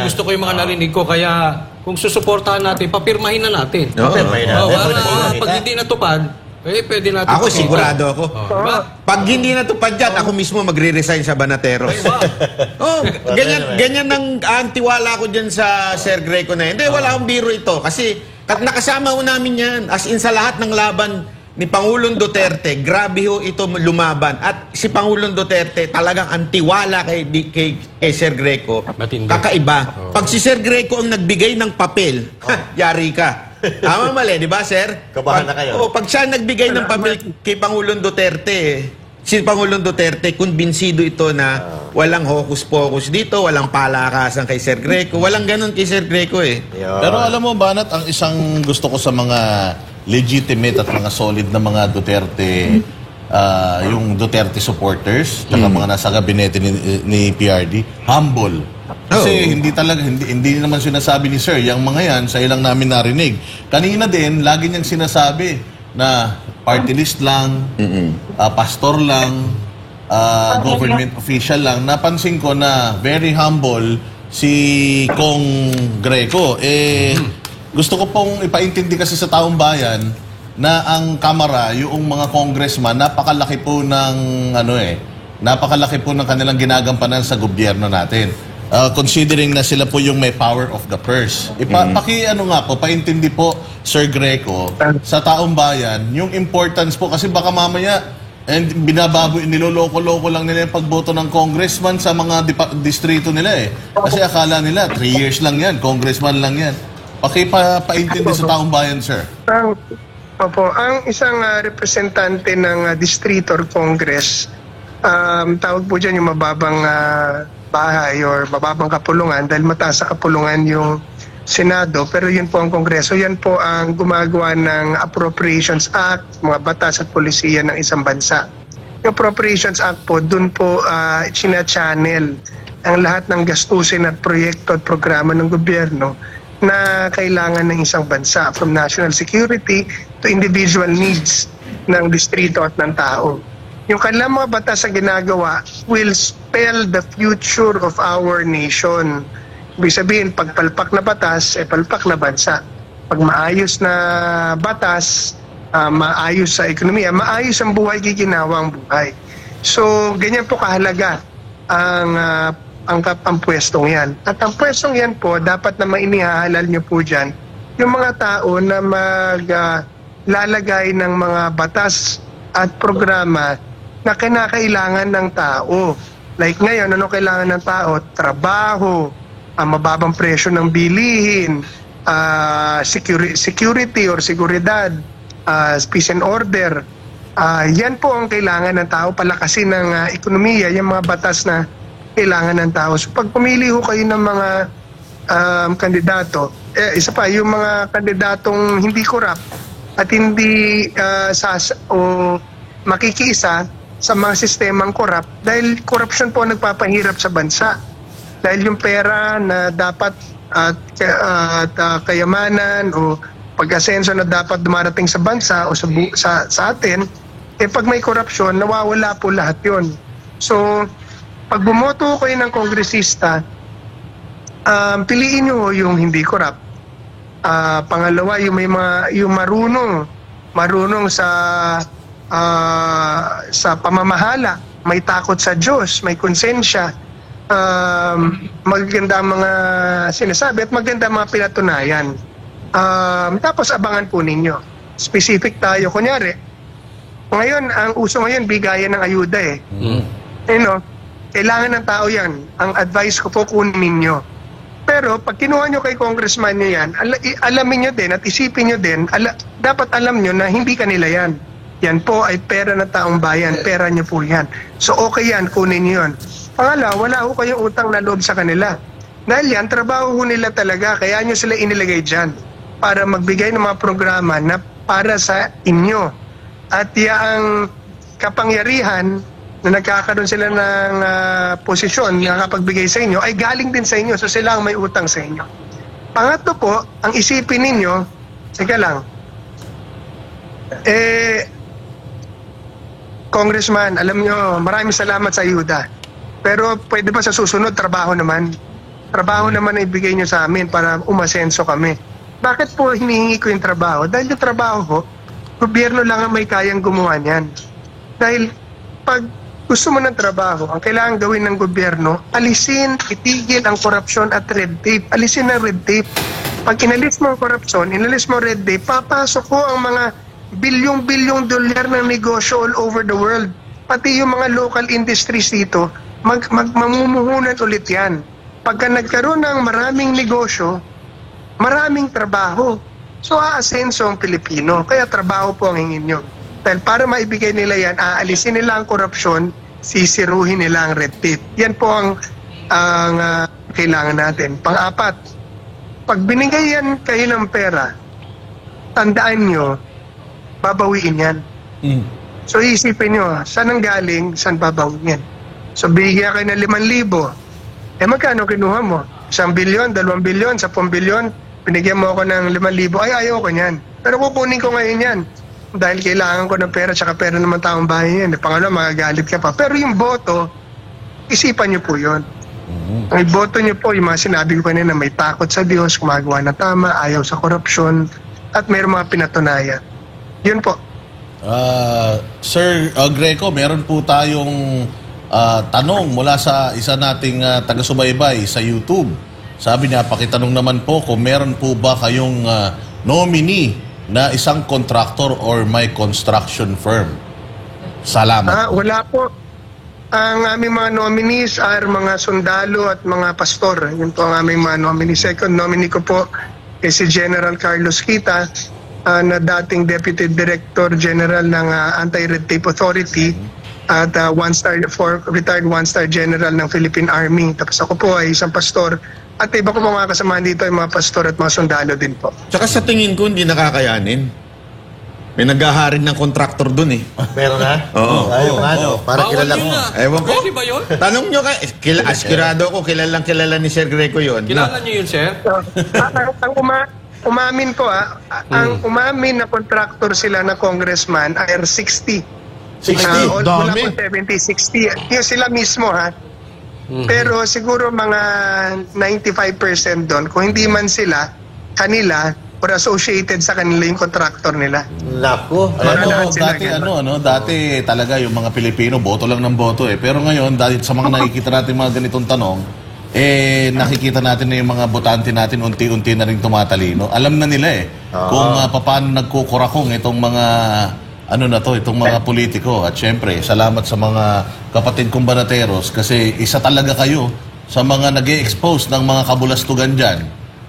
Gusto ko yung mga narinig ko, kaya kung susuportahan natin, papirmahin na natin. Papirmahin natin. Pag hindi natupad, Pwede natin. Ako, sigurado ako. Diba? Pag hindi natupad yan, ako mismo magre-resign sa Banateros. Oh, ganyan ang antiwala ko dyan sa Sir Greco na yun. Hindi, wala akong biro ito. Kasi nakasama ho namin yan. As in sa lahat ng laban ni Pangulong Duterte, grabe ho ito lumaban. At si Pangulong Duterte talagang antiwala kay Sir Greco. Matindi. Kakaiba. Pag si Sir Greco ang nagbigay ng papel, yari ka. Tama mali, di ba, Sir? Kabahan na kayo. Pag siya nagbigay ng papel kay Pangulong Duterte, si Pangulong Duterte, kumbinsido ito na walang hocus-pocus dito, walang palakasan kay Sir Greco, walang ganun kay Sir Greco eh. Yun. Pero alam mo, Banat, ang isang gusto ko sa mga legitimate at mga solid na mga Duterte, yung Duterte supporters, at mga nasa gabinete ni PRD, humble. Kasi hindi naman sinasabi ni Sir, yung mga yan, sa ilang namin narinig. Kanina din, lagi niyang sinasabi na party list lang, pastor lang, government official lang. Napansin ko na very humble si Kong Greco. Gusto ko pong ipaintindi kasi sa taong bayan na ang Kamara, yung mga congressman, napakalaki po ng napakalaki po ng kanilang ginagampanan sa gobyerno natin. Considering na sila po yung may power of the purse. Paintindi po, Sir Greco, sa taong bayan, yung importance po, kasi baka mamaya, niloloko-loko lang nila yung pagboto ng congressman sa mga distrito nila eh. Kasi akala nila, 3 years lang yan, congressman lang yan. Paintindi sa taong bayan, Sir. Ang isang representante ng distrito or congress, tawag po dyan yung mababang bahay or mababang kapulungan dahil mataas sa kapulungan yung Senado, pero yun po ang Kongreso, yan po ang gumagawa ng Appropriations Act, mga batas at polisiya ng isang bansa. Yung Appropriations Act po, dun po china-channel ang lahat ng gastusin at proyekto at programa ng gobyerno na kailangan ng isang bansa, from national security to individual needs ng distrito at ng tao. Yung kanilang mga batas na ginagawa will spell the future of our nation. Ibig sabihin, pag palpak na batas, palpak na bansa. Pag maayos na batas, maayos sa ekonomiya, maayos ang buhay, giginawa ang buhay. So, ganyan po kahalaga ang pwestong yan. At ang pwestong yan po, dapat na mainihalal nyo po dyan, yung mga tao na maglalagay ng mga batas at programa na kinakailangan ng tao. Like ngayon, ano kailangan ng tao? Trabaho, mababang presyo ng bilihin, security or seguridad, peace and order. Yan po ang kailangan ng tao, palakasin ng ekonomiya, yung mga batas na kailangan ng tao. So pag pumili ho kayo ng mga kandidato, isa pa, yung mga kandidatong hindi corrupt at hindi makikiisa sa mga sistemang corrupt, dahil corruption po ang nagpapahirap sa bansa. Dahil yung pera na dapat kayamanan o pag-asenso na dapat dumarating sa bansa o sa atin, pag may korupsyon, nawawala po lahat yon. So, pag bumoto kayo ng kongresista, piliin nyo yung hindi corrupt. Pangalawa, yung marunong sa pamamahala, may takot sa Diyos, may konsensya, maganda ang mga sinasabi at maganda ang mga pinatunayan. Tapos abangan po ninyo. Specific tayo. Kunyari, ngayon, ang uso ngayon, bigayan ng ayuda eh. Kailangan ng tao yan. Ang advice ko po, kunin ninyo. Pero pag kinuha nyo kay congressman nyo yan, alamin nyo din at isipin nyo din, dapat alam nyo na hindi kanila yan. Yan po ay pera ng taong bayan. Pera nyo po yan. So okay yan, kunin nyo yun. Pangalawa, wala ho kayong utang na loob sa kanila. Dahil yan, trabaho ho nila talaga. Kaya nyo sila inilagay dyan para magbigay ng mga programa na para sa inyo. At yung kapangyarihan na nagkakaroon sila ng posisyon na nakapagbigay sa inyo ay galing din sa inyo. So sila ang may utang sa inyo. Pangatlo po, ang isipin ninyo, sige lang, Congressman, alam nyo, maraming salamat sa ayuda. Pero pwede ba sa susunod, trabaho naman? Trabaho naman na ibigay nyo sa amin para umasenso kami. Bakit po hinihingi ko yung trabaho? Dahil yung trabaho ko, gobyerno lang ang may kayang gumawa niyan. Dahil pag gusto mo ng trabaho, ang kailangan gawin ng gobyerno, itigil ang korupsyon at red tape. Alisin ang red tape. Pag inalis mo ang korupsyon, inalis mo red tape, papasok ko ang mga bilyong-bilyong dolyar ng negosyo all over the world. Pati yung mga local industries dito, mamumuhunan ulit yan. Pagka nagkaroon ng maraming negosyo, maraming trabaho. So aasenso ang Pilipino. Kaya trabaho po ang hingin nyo. Dahil para maibigay nila yan, aalisin nila ang korupsyon, sisiruhin nila ang red tape. Yan po ang kailangan natin. Pang-apat, pag binigay yan kayo ng pera, tandaan nyo, babawiin yan. So isipin nyo, saan ang galing, saan babawiin yan? So bigyan kayo ng 5,000. Magkano kinuha mo? 1 bilyon, 2 bilyon, 10 bilyon, binigyan mo ako ng 5,000. Ay, ayaw ko niyan. Pero kukunin ko ngayon yan. Dahil kailangan ko ng pera, tsaka pera naman taong bahay yan. Pangalawa, magagalit ka pa. Pero yung boto, isipan nyo po yun. Ang boto nyo po, yung mga sinabi ko kanina, may takot sa Diyos, gumagawa na tama, ayaw sa korupsyon, at mayroong mga pinatunayan. Yun po. Sir Greco, meron po tayong tanong mula sa isa nating taga-subaybay sa YouTube. Sabi niya, pakitanong naman po kung meron po ba kayong nominee na isang contractor or may construction firm. Salamat. Wala po. Ang aming mga nominees are mga sundalo at mga pastor. Yun po ang aming mga nominees. Second nominee ko po is si General Carlos Kita, na dating Deputy Director General ng Anti-Red Tape Authority at retired one-star General ng Philippine Army. Tapos ako po ay isang pastor. At iba ko po mga kasamahan dito ay mga pastor at mga sundalo din po. Tsaka sa tingin ko, hindi nakakayanin. May naghaharin ng kontraktor dun eh. Meron na? Oo. Para kilala mo. Ewan ko. Pwede ba yun? Tanong nyo askirado ko, kilalang kilala ni Sir Greco yun. Kilala niyo yun, sir? Umamin po ang umamin na contractor sila na congressman ay 60. 60? Mula Dami. po 70, 60. Yung sila mismo Pero siguro mga 95% doon, kung hindi man sila, kanila, or associated sa kanila yung contractor nila. Naku. Dati talaga yung mga Pilipino, boto lang ng boto eh. Pero ngayon, dahil sa mga nakikita natin mga ganitong tanong, nakikita natin na yung mga botante natin unti-unti na rin tumatalino. Alam na nila kung paano nagkukurakong itong mga itong mga politiko. At syempre, salamat sa mga kapatid kong banateros kasi isa talaga kayo sa mga nag-e-expose ng mga kabulastugan dyan.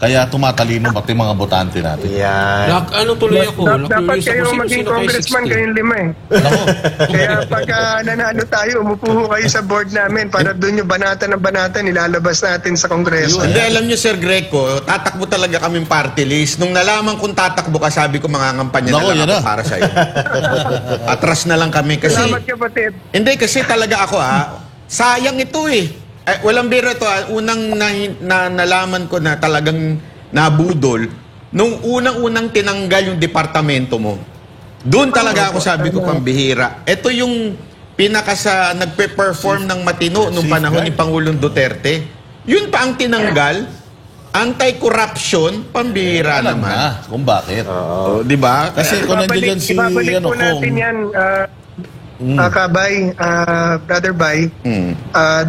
Kaya tumatalino pati mga botante natin. Yan. Tuloy ako. Dapat kayo maging congressman, kayong 5 Kaya pag nanalo tayo, umupo ho kayo sa board namin para doon yung banata ng banata nilalabas natin sa kongreso. Hindi, alam nyo, Sir Greco, tatakbo talaga kaming party list. Nung nalaman kong tatakbo ka, sabi ko mangangampanya na lang ako para sa'yo. Atras na lang kami kasi... Salamat kapatid. Hindi, kasi talaga ako sayang ito eh. Walang biro ito unang nalaman ko na talagang nabudol nung unang-unang tinanggal yung departamento mo. Doon talaga ako sabi ko pambihira. Ito yung nagpe-perform ng matino nung panahon ni Pangulong Duterte. Yun pa ang tinanggal. Anti-corruption, pambihira Alam naman. na kung bakit. Di ba? Kasi kung nandiyan si Ibabalik po natin yan, Kabay, Brother Bay,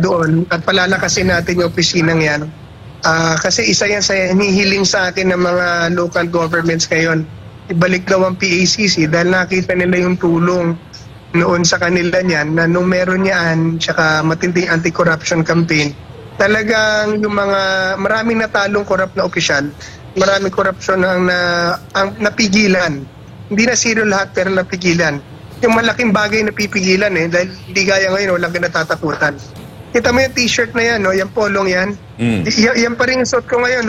doon at palalakasin natin yung opisinang yan. Kasi isa yan sa hinihiling sa akin ng mga local governments ngayon. Ibalik daw ang PACC dahil nakita nila yung tulong noon sa kanila niyan na nung meron yan tsaka matinding anti-corruption campaign. Talagang yung mga maraming natalong corrupt na opisyal, maraming korupsyon ang napigilan. Hindi na zero lahat pero napigilan. Yung malaking bagay na pipigilan dahil hindi gaya ngayon, walang kinatatakutan. Kita mo yung t-shirt na yan, yung polong yan. Yan pa rin yung suot ko ngayon,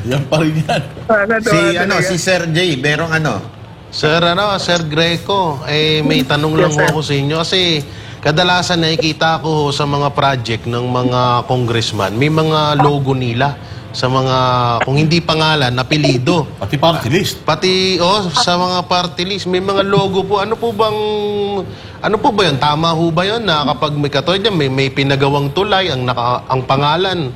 Yan pa rin yan. Si Sir J, merong Sir Greco, may tanong lang Yes, sir. ako sa inyo kasi kadalasan nakikita ko sa mga project ng mga congressman, may mga logo nila sa mga, kung hindi pangalan, apelido. Pati party list. Pati, sa mga party list, may mga logo po. Ano po ba yun? Tama ho ba yun na kapag may katulad yan, may pinagawang tulay, ang pangalan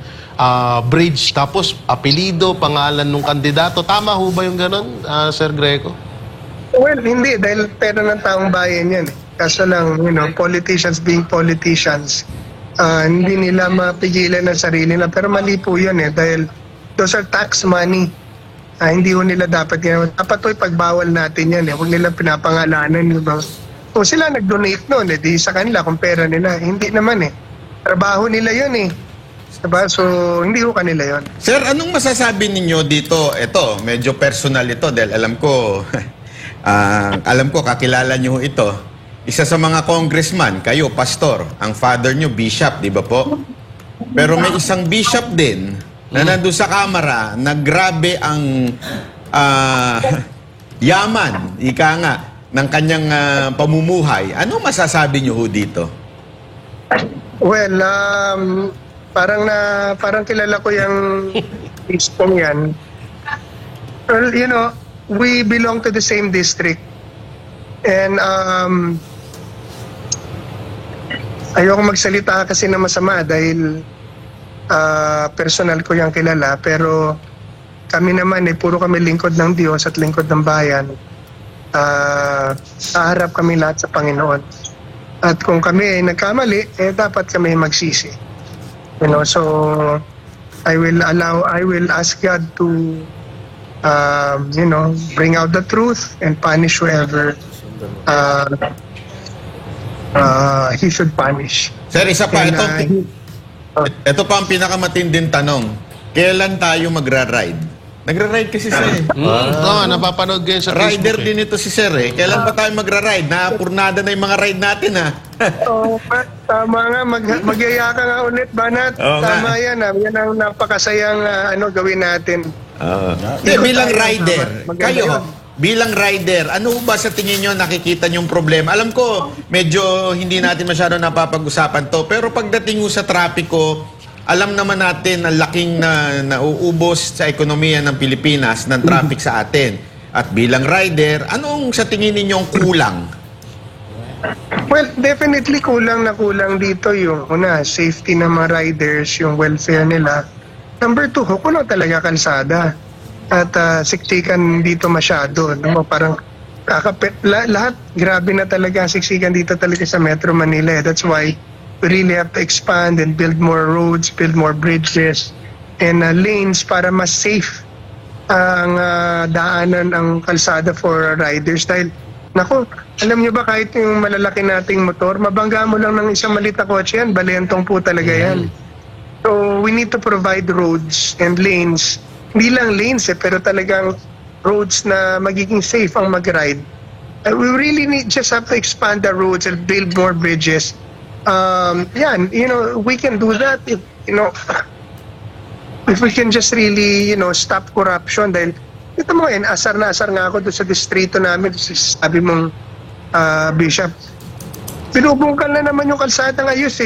bridge, tapos apelido, pangalan ng kandidato. Tama ho ba yung ganon, Sir Greco? Well, hindi. Dahil pera ng taong bayan yan. Kaso lang, politicians being politicians, hindi nila mapigilan ang sarili nila. Pero mali po yun dahil those are tax money. Hindi ho nila dapat ginawa. Dapat ho ipagbawal natin yan. Huwag nila pinapangalanan. Kung sila nag-donate noon, di sa kanila kung pera nila. Hindi naman trabaho nila yun diba? So, hindi ko kanila yon. Sir, anong masasabi ninyo dito? Ito, medyo personal ito dahil alam ko, kakilala nyo ito. Isa sa mga congressman, kayo, pastor. Ang father nyo, bishop, di ba po? Pero may isang bishop din na nandun sa kamera na grabe ang yaman, ika nga, ng kanyang pamumuhay. Ano masasabi nyo ho dito? Well, parang kilala ko yung bispong yan. Well, we belong to the same district. And ayoko magsalita kasi na masama dahil personal ko yung kilala. Pero kami naman puro kami lingkod ng Diyos at lingkod ng bayan. Haharap kami lahat sa Panginoon. At kung kami ay nagkamali, dapat kami magsisi. So I will ask God to bring out the truth and punish whoever he should punish. Sir, isa pa, ito pa ang pinakamatinding tanong. Kailan tayo magra-ride? Nagra-ride kasi sir. Napapanood ko yun sa Rider Facebook. din ito si sir Kailan pa tayo magra-ride? Napurnada na yung mga ride natin Tama nga, magyaya ka nga ulit, Banat. Tama yan. Yan ang napakasayang gawin natin. Bilang rider, bilang rider, ano ba sa tingin nyo nakikita nyong problema? Alam ko, medyo hindi natin masyado napapag-usapan to, pero pagdating sa trapiko, alam naman natin ang laking nauubos sa ekonomiya ng Pilipinas ng traffic sa atin. At bilang rider, anong sa tingin ninyong kulang? Well, definitely kulang dito yung safety ng mga riders, yung welfare nila. Number 2, kulang talaga kalsada. At siksikan dito masyado. Parang lahat, grabe na talaga ang siksikan dito talaga sa Metro Manila. That's why we really have to expand and build more roads, build more bridges, and lanes para mas safe ang daanan ang kalsada for riders. Dahil, alam nyo ba kahit yung malalaki nating motor, mabangga mo lang ng isang maliit na kotse yan, balentong po talaga yan. So, we need to provide roads and lanes. Hindi lang lanes pero talagang roads na magiging safe ang mag-ride. We really just have to expand the roads and build more bridges. We can do that if we can just really, stop corruption. Dahil, ito mo asar na asar nga ako doon sa distrito namin, sabi mong Bishop, binubungkal na naman yung kalsada ng ayos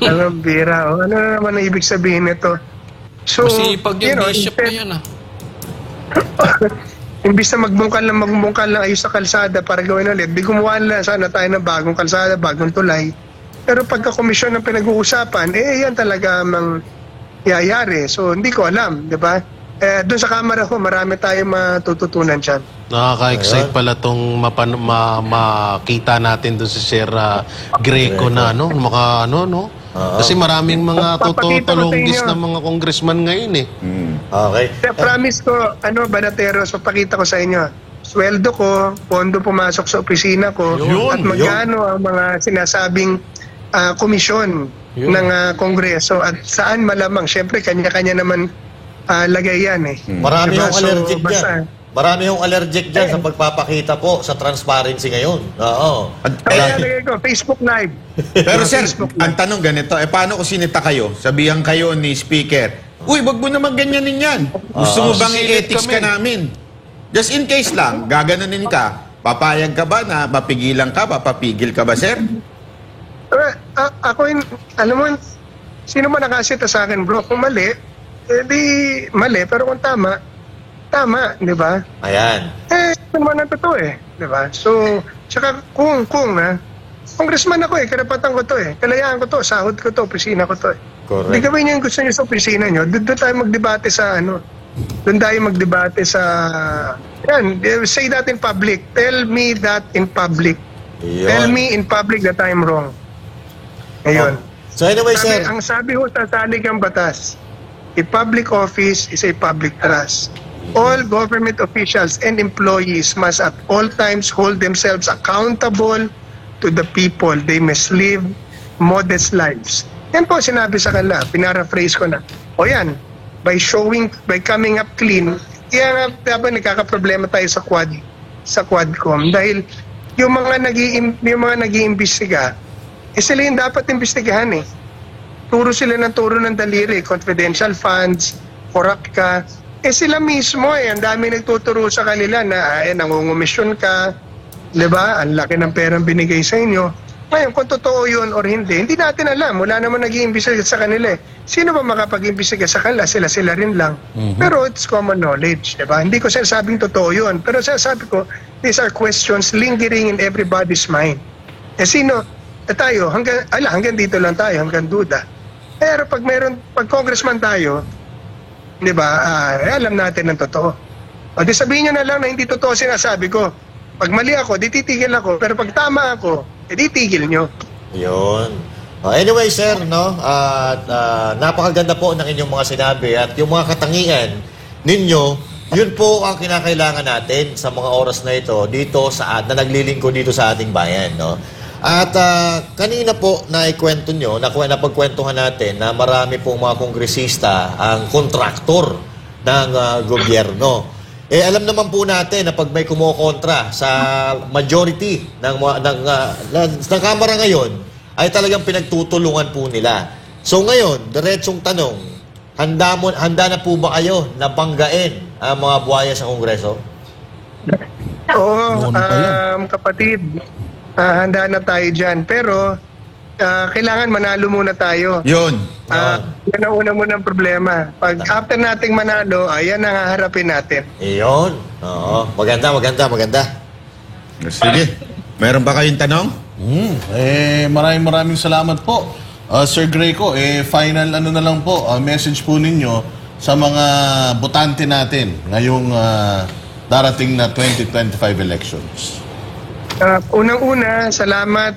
Ang bira, ano na naman ang ibig sabihin nito? So, masipag yung bishop na yan imbis na magbungkal lang ayos sa kalsada para gawin ulit, di gumawa lang sana tayo ng bagong kalsada, bagong tulay. Pero pagka komisyon ng pinag-uusapan, yan talaga mang yayari. So, hindi ko alam, di ba? Doon sa kamera ko, marami tayong matututunan dyan. Nakaka-excite pala itong makita natin doon si Sir Greco na, Kasi maraming mga tutulunggis na mga congressman ngayon Okay. Promise ko, Banateros, papakita ko sa inyo. Sweldo ko, pondo pumasok sa opisina ko, at magkano ang mga sinasabing komisyon ng Kongreso at saan malamang. Siyempre, kanya-kanya naman lagay yan Marami diba? yung allergic So, dyan. Marami yung allergic dyan sa pagpapakita po sa transparency ngayon. Oo. Kaya lagay ko, Facebook Live. Pero sir, ang tanong ganito, paano kung sinita kayo? Sabihan kayo ni Speaker, uy, wag mo naman ganyanin yan. Gusto mo bang i-ethics ka namin? Just in case lang, gaganunin ka, papayag ka ba na mapigilan ka, papapigil ka ba, sir? Ako alam mo, sino man nakasita sa akin, bro, kung mali, di mali, pero kung tama, di ba? Ayan. Ito naman ang totoo di ba? So, tsaka kung congressman ako karapatan ko to kalayaan ko to, sahod ko to, opisina ko to Correct. Hindi gawin niyo yung gusto niyo sa opisina niyo, doon tayo magdebate sa doon tayo magdebate sa, say that in public, tell me that in public, Yun. tell me in public that I'm wrong. Ayun. So anyway, sir. Ang sabi ho sa saligang batas, a public office is a public trust. All government officials and employees must at all times hold themselves accountable to the people. They must live modest lives. Yan po sinabi sa kanila, pinaraphrase ko na. O yan, by coming up clean, kaya dapat nagkakaproblema tayo sa Quadcom dahil yung mga nag-iimbestiga, sila yung dapat imbestigahan Turo sila ng daliri, confidential funds, corrupt ka. Sila mismo ang dami nagtuturo sa kanila na nangungumisyon ka, di ba? Ang laki ng perang binigay sa inyo. Ngayon, kung totoo yun or hindi natin alam. Wala naman nag-iimbestiga sa kanila Sino ba makapag-imbestiga sa kanila? Sila rin lang. Pero it's common knowledge, di ba? Hindi ko sinasabing totoo yun. Pero sinasabi ko, these are questions lingering in everybody's mind. Tayo, hanggang dito lang tayo, hanggang duda. Pero pag congressman tayo, di ba, alam natin ang totoo. O di sabihin nyo na lang na hindi totoo sinasabi ko. Pag mali ako, di titigil ako. Pero pag tama ako, di tigil nyo. Yun. Anyway, sir, napakaganda po ng inyong mga sinabi at yung mga katangian ninyo, yun po ang kinakailangan natin sa mga oras na ito dito na naglilingkod dito sa ating bayan, At kanina po naikwento nyo, napagkwentuhan natin na marami pong mga kongresista ang kontraktor ng gobyerno. Alam naman po natin na pag may kumokontra sa majority ng Kamara ngayon, ay talagang pinagtutulungan po nila. So ngayon, diretsong tanong, handa na po ba kayo na banggain ang mga buhaya sa Kongreso? Oo, kapatid. Handa na tayo dyan. Pero, kailangan manalo muna tayo. Yun. Yan ang unang problema. Pag after nating manalo, ayan ang haharapin natin. Iyon. Oo. Maganda. Sige. Meron ba kayong tanong? Maraming salamat po. Sir Greco, final na lang po, message po ninyo sa mga botante natin ngayong darating na 2025 elections. Unang-una, salamat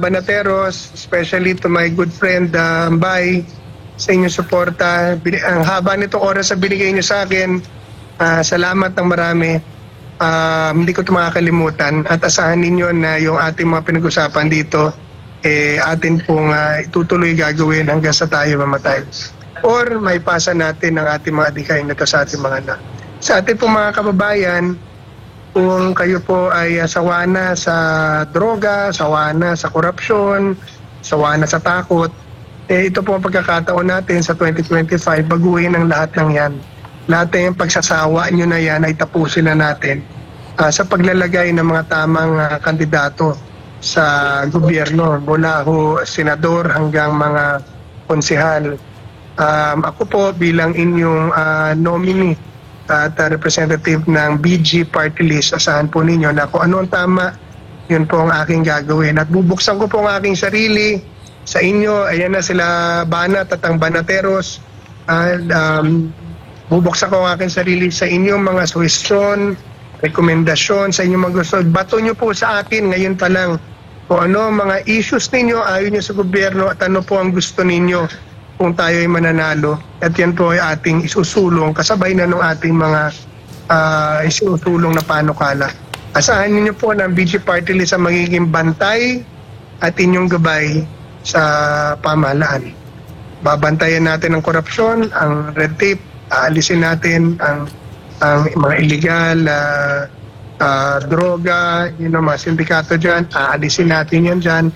Banateros, especially to my good friend Ambay sa inyong suporta. Ang haba nitong oras na binigay niyo sa akin, salamat ng marami. Hindi ko ito makakalimutan at asahan ninyo na yung ating mga pinag-usapan dito atin pong itutuloy gagawin hanggang sa tayo mamatay. Or may pasa natin ang ating mga adikain na ito sa ating mga anak. Sa ating pong mga kababayan, kung kayo po ay sawa na sa droga, sawa na sa korupsyon, sawa na sa takot, ito po ang pagkakataon natin sa 2025, baguhin ang lahat ng yan. Lahat ng pagsasawa nyo na yan ay tapusin na natin sa paglalagay ng mga tamang kandidato sa gobyerno, mula ho senador hanggang mga konsehal. Ako po bilang inyong nominee at representative ng BG Party List, asahan po ninyo na kung ano ang tama, yun po ang aking gagawin. At bubuksan ko po ang aking sarili sa inyo. Ayan na sila Banat at ang Banateros. Bubuksan ko ang aking sarili sa inyong mga suwestyon, rekomendasyon, sa inyong mga gusto. Bato nyo po sa akin ngayon pa lang kung ano mga issues ninyo, ayaw nyo sa gobyerno at ano po ang gusto ninyo kung tayo ay mananalo. At yan po ay ating isusulong, kasabay na ng ating mga isusulong na panukala. Asahan niyo po ng BG Party List ang magiging bantay at inyong gabay sa pamahalaan. Babantayan natin ang korupsyon, ang red tape, aalisin natin ang mga illegal droga, mga sindikato dyan, aalisin natin yan dyan.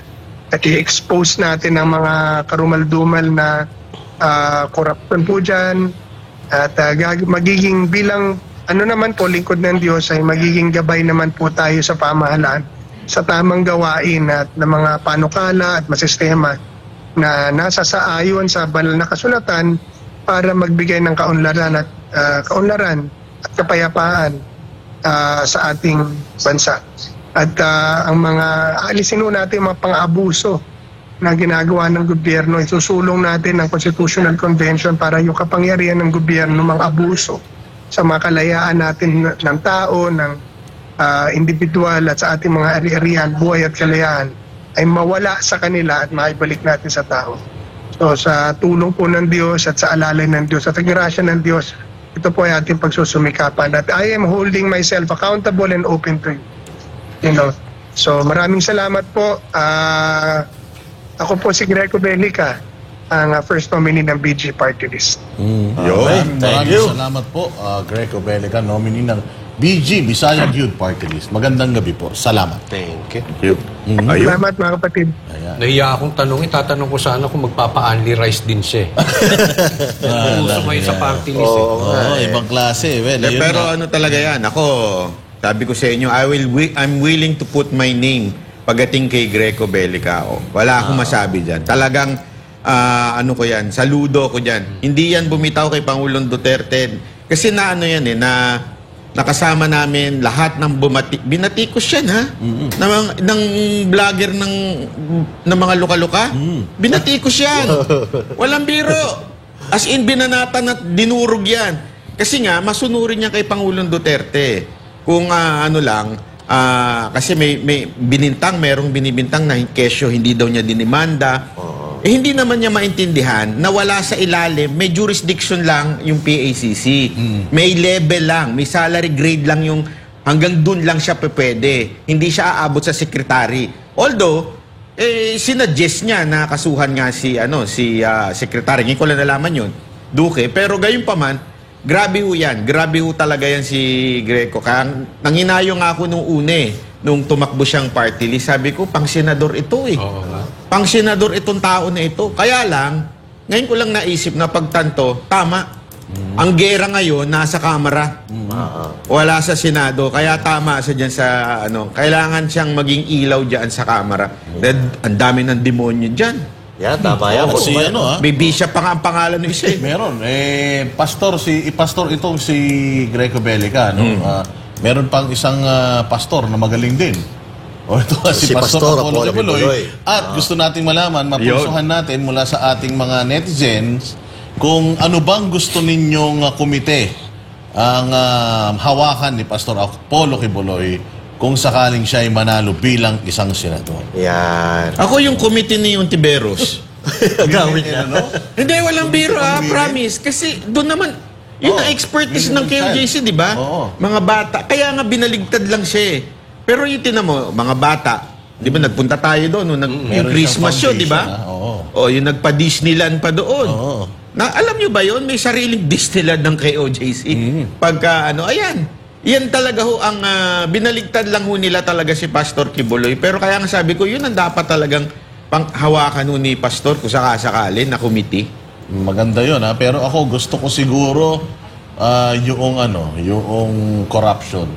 At i-expose natin ang mga karumal-dumal na korupsyon po dyan. At magiging bilang, naman po, lingkod ng Diyos, ay magiging gabay naman po tayo sa pamahalaan sa tamang gawain at ng mga panukala at masistema na nasa sa ayon sa banal na kasulatan para magbigay ng kaunlaran at kapayapaan sa ating bansa. At ang mga alisin ho natin yung mga pang-abuso na ginagawa ng gobyerno. Isusulong natin ng Constitutional Convention para yung kapangyarihan ng gobyerno mang-abuso sa mga kalayaan natin ng tao, ng individual at sa ating mga ari-arian, buhay at kalayaan ay mawala sa kanila at maibalik natin sa tao. So sa tulong po ng Diyos at sa alalay ng Diyos at ang grasya ng Diyos, ito po ay ating pagsusumikapan. At I am holding myself accountable and open to you. So maraming salamat po. Ako po si Greco Belica, ang first nominee ng BG Party List. Thank Maraming you. salamat po, Greco Belica, nominee ng BG, Bisaya Youth Party List. Magandang gabi po. Salamat. Thank you. Ayun. Salamat mga kapatid. Ayan. Nahiya akong tanongin, tatanong ko sana kung magpapa-only rice din siya. Gusto ngayon sa party list. Oo, ibang klase. Well, ayun Pero na. ano talaga yan, ako, sabi ko sa inyo, I'm willing to put my name pagdating kay Greco Belica. Wala akong masabi dyan. Talagang, ano ko yan, saludo ko dyan. Hindi yan bumitaw kay Pangulong Duterte. Kasi na ano yan na nakasama namin lahat ng binatikos yan, ha? Ng vlogger ng mga luka-luka. Binatikos yan. Walang biro. As in, binanatan at dinurog yan. Kasi nga, masunurin niya kay Pangulong Duterte. Kung kasi may merong binibintang na kesyo, hindi daw niya dinimanda. Hindi naman niya maintindihan na wala sa ilalim, may jurisdiction lang yung PACC. May level lang, may salary grade lang yung hanggang dun lang siya pwede. Hindi siya aabot sa secretary. Although, sinuggest niya na kasuhan nga si secretary. Ngayon ko lang nalaman yun, Duque. Pero gayon pa man, grabe ho yan. Grabe ho talaga yan si Greco. Kaya nanginayo nga ako nung tumakbo siyang party list. Sabi ko, pang senador ito eh. Oo nga. Pang senador itong tao na ito. Kaya lang, ngayon ko lang naisip na pagtanto, tama. Ang gera ngayon, nasa Kamara. Wala sa Senado. Kaya tama siya dyan sa, kailangan siyang maging ilaw dyan sa Kamara. Ang dami ng demonyo dyan. Yan, tama yan. Kasi May bishop pa nga ang pangalan ng isa eh. meron. Pastor itong si Greco Belica, no? Meron pang isang pastor na magaling din. O ito si Pastor Apollo Kibuloy. At gusto nating malaman, mapulsuhan natin mula sa ating mga netizens kung ano bang gusto ninyong komite ang hawakan ni Pastor Apollo Kibuloy kung sakaling siya ay manalo bilang isang senador. Yan. Ako yung committee ni yung Tiberos. Gawin niya. Hindi, walang biro promise. Kasi doon naman, yun ang expertise ng KOJC, di ba? Mga bata. Kaya nga binaligtad lang siya eh. Pero yung tinan mo, mga bata, di ba nagpunta tayo doon, yung Christmas show, di ba? O yung nagpa-Disneyland pa doon. Na, alam nyo ba yun? May sariling Disneyland ng KOJC. Pagka ayan. Yan talaga ho ang binaligtad lang ho nila talaga si Pastor Kibuloy. Pero kaya nga sabi ko, yun ang dapat talagang panghawakan ho ni Pastor kung sakasakali na committee. Maganda yun, ha? Pero ako gusto ko siguro yung corruption.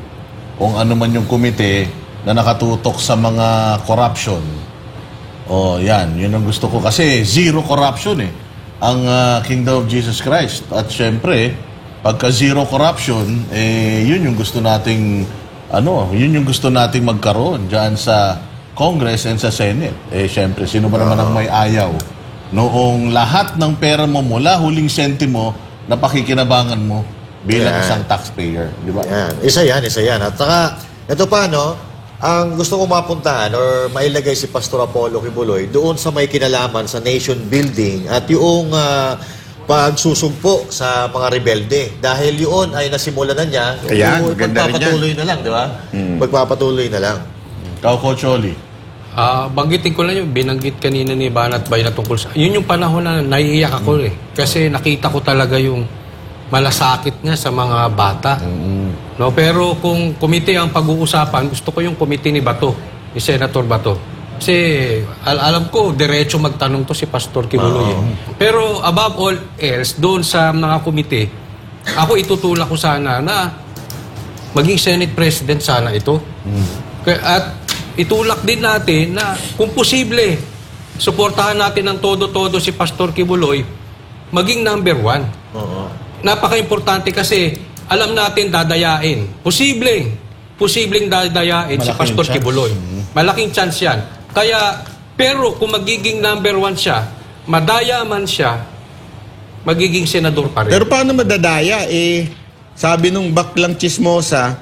Kung ano man yung komite na nakatutok sa mga corruption. Yan. Yun ang gusto ko. Kasi zero corruption ang Kingdom of Jesus Christ. At syempre, pagka zero corruption, yun yung gusto nating magkaroon dyan sa Congress and sa Senate. Syempre, sino ba naman ang may ayaw? Noong lahat ng pera mo mula huling sentimo na pakikinabangan mo bilang isang taxpayer, di ba? Isa yan. At saka, ito pa, ang gusto ko mapuntahan or mailagay si Pastor Apollo Kibuloy doon sa may kinalaman sa nation building at yung pagsusugpo sa mga rebelde. Dahil yun ay nasimulan na niya. Ayan, maganda rin yan. Magpapatuloy na lang, di ba? Magpapatuloy na lang. Ikaw, Coach Oli. Banggitin ko lang yung binanggit kanina ni Banat Bay na tungkol sa... Yun yung panahon na naiiyak ako Kasi nakita ko talaga yung malasakit niya sa mga bata. No, pero kung komite ang pag-uusapan, gusto ko yung komite ni Bato, ni Senator Bato. Kasi alam ko, diretso magtanong to si Pastor Kibuloy. Pero above all else, doon sa mga komite, ako itutulak ko sana na maging Senate President sana ito. At itulak din natin na kung posible, suportahan natin ng todo-todo si Pastor Kibuloy maging number 1. Napaka-importante kasi alam natin dadayain. Posible posibleng dadayain si Malaking Pastor chance. Kibuloy. Malaking chance yan. Kaya, pero kung magiging number 1 siya, madaya man siya, magiging senador pa rin. Pero paano madadaya? Sabi nung baklang chismosa,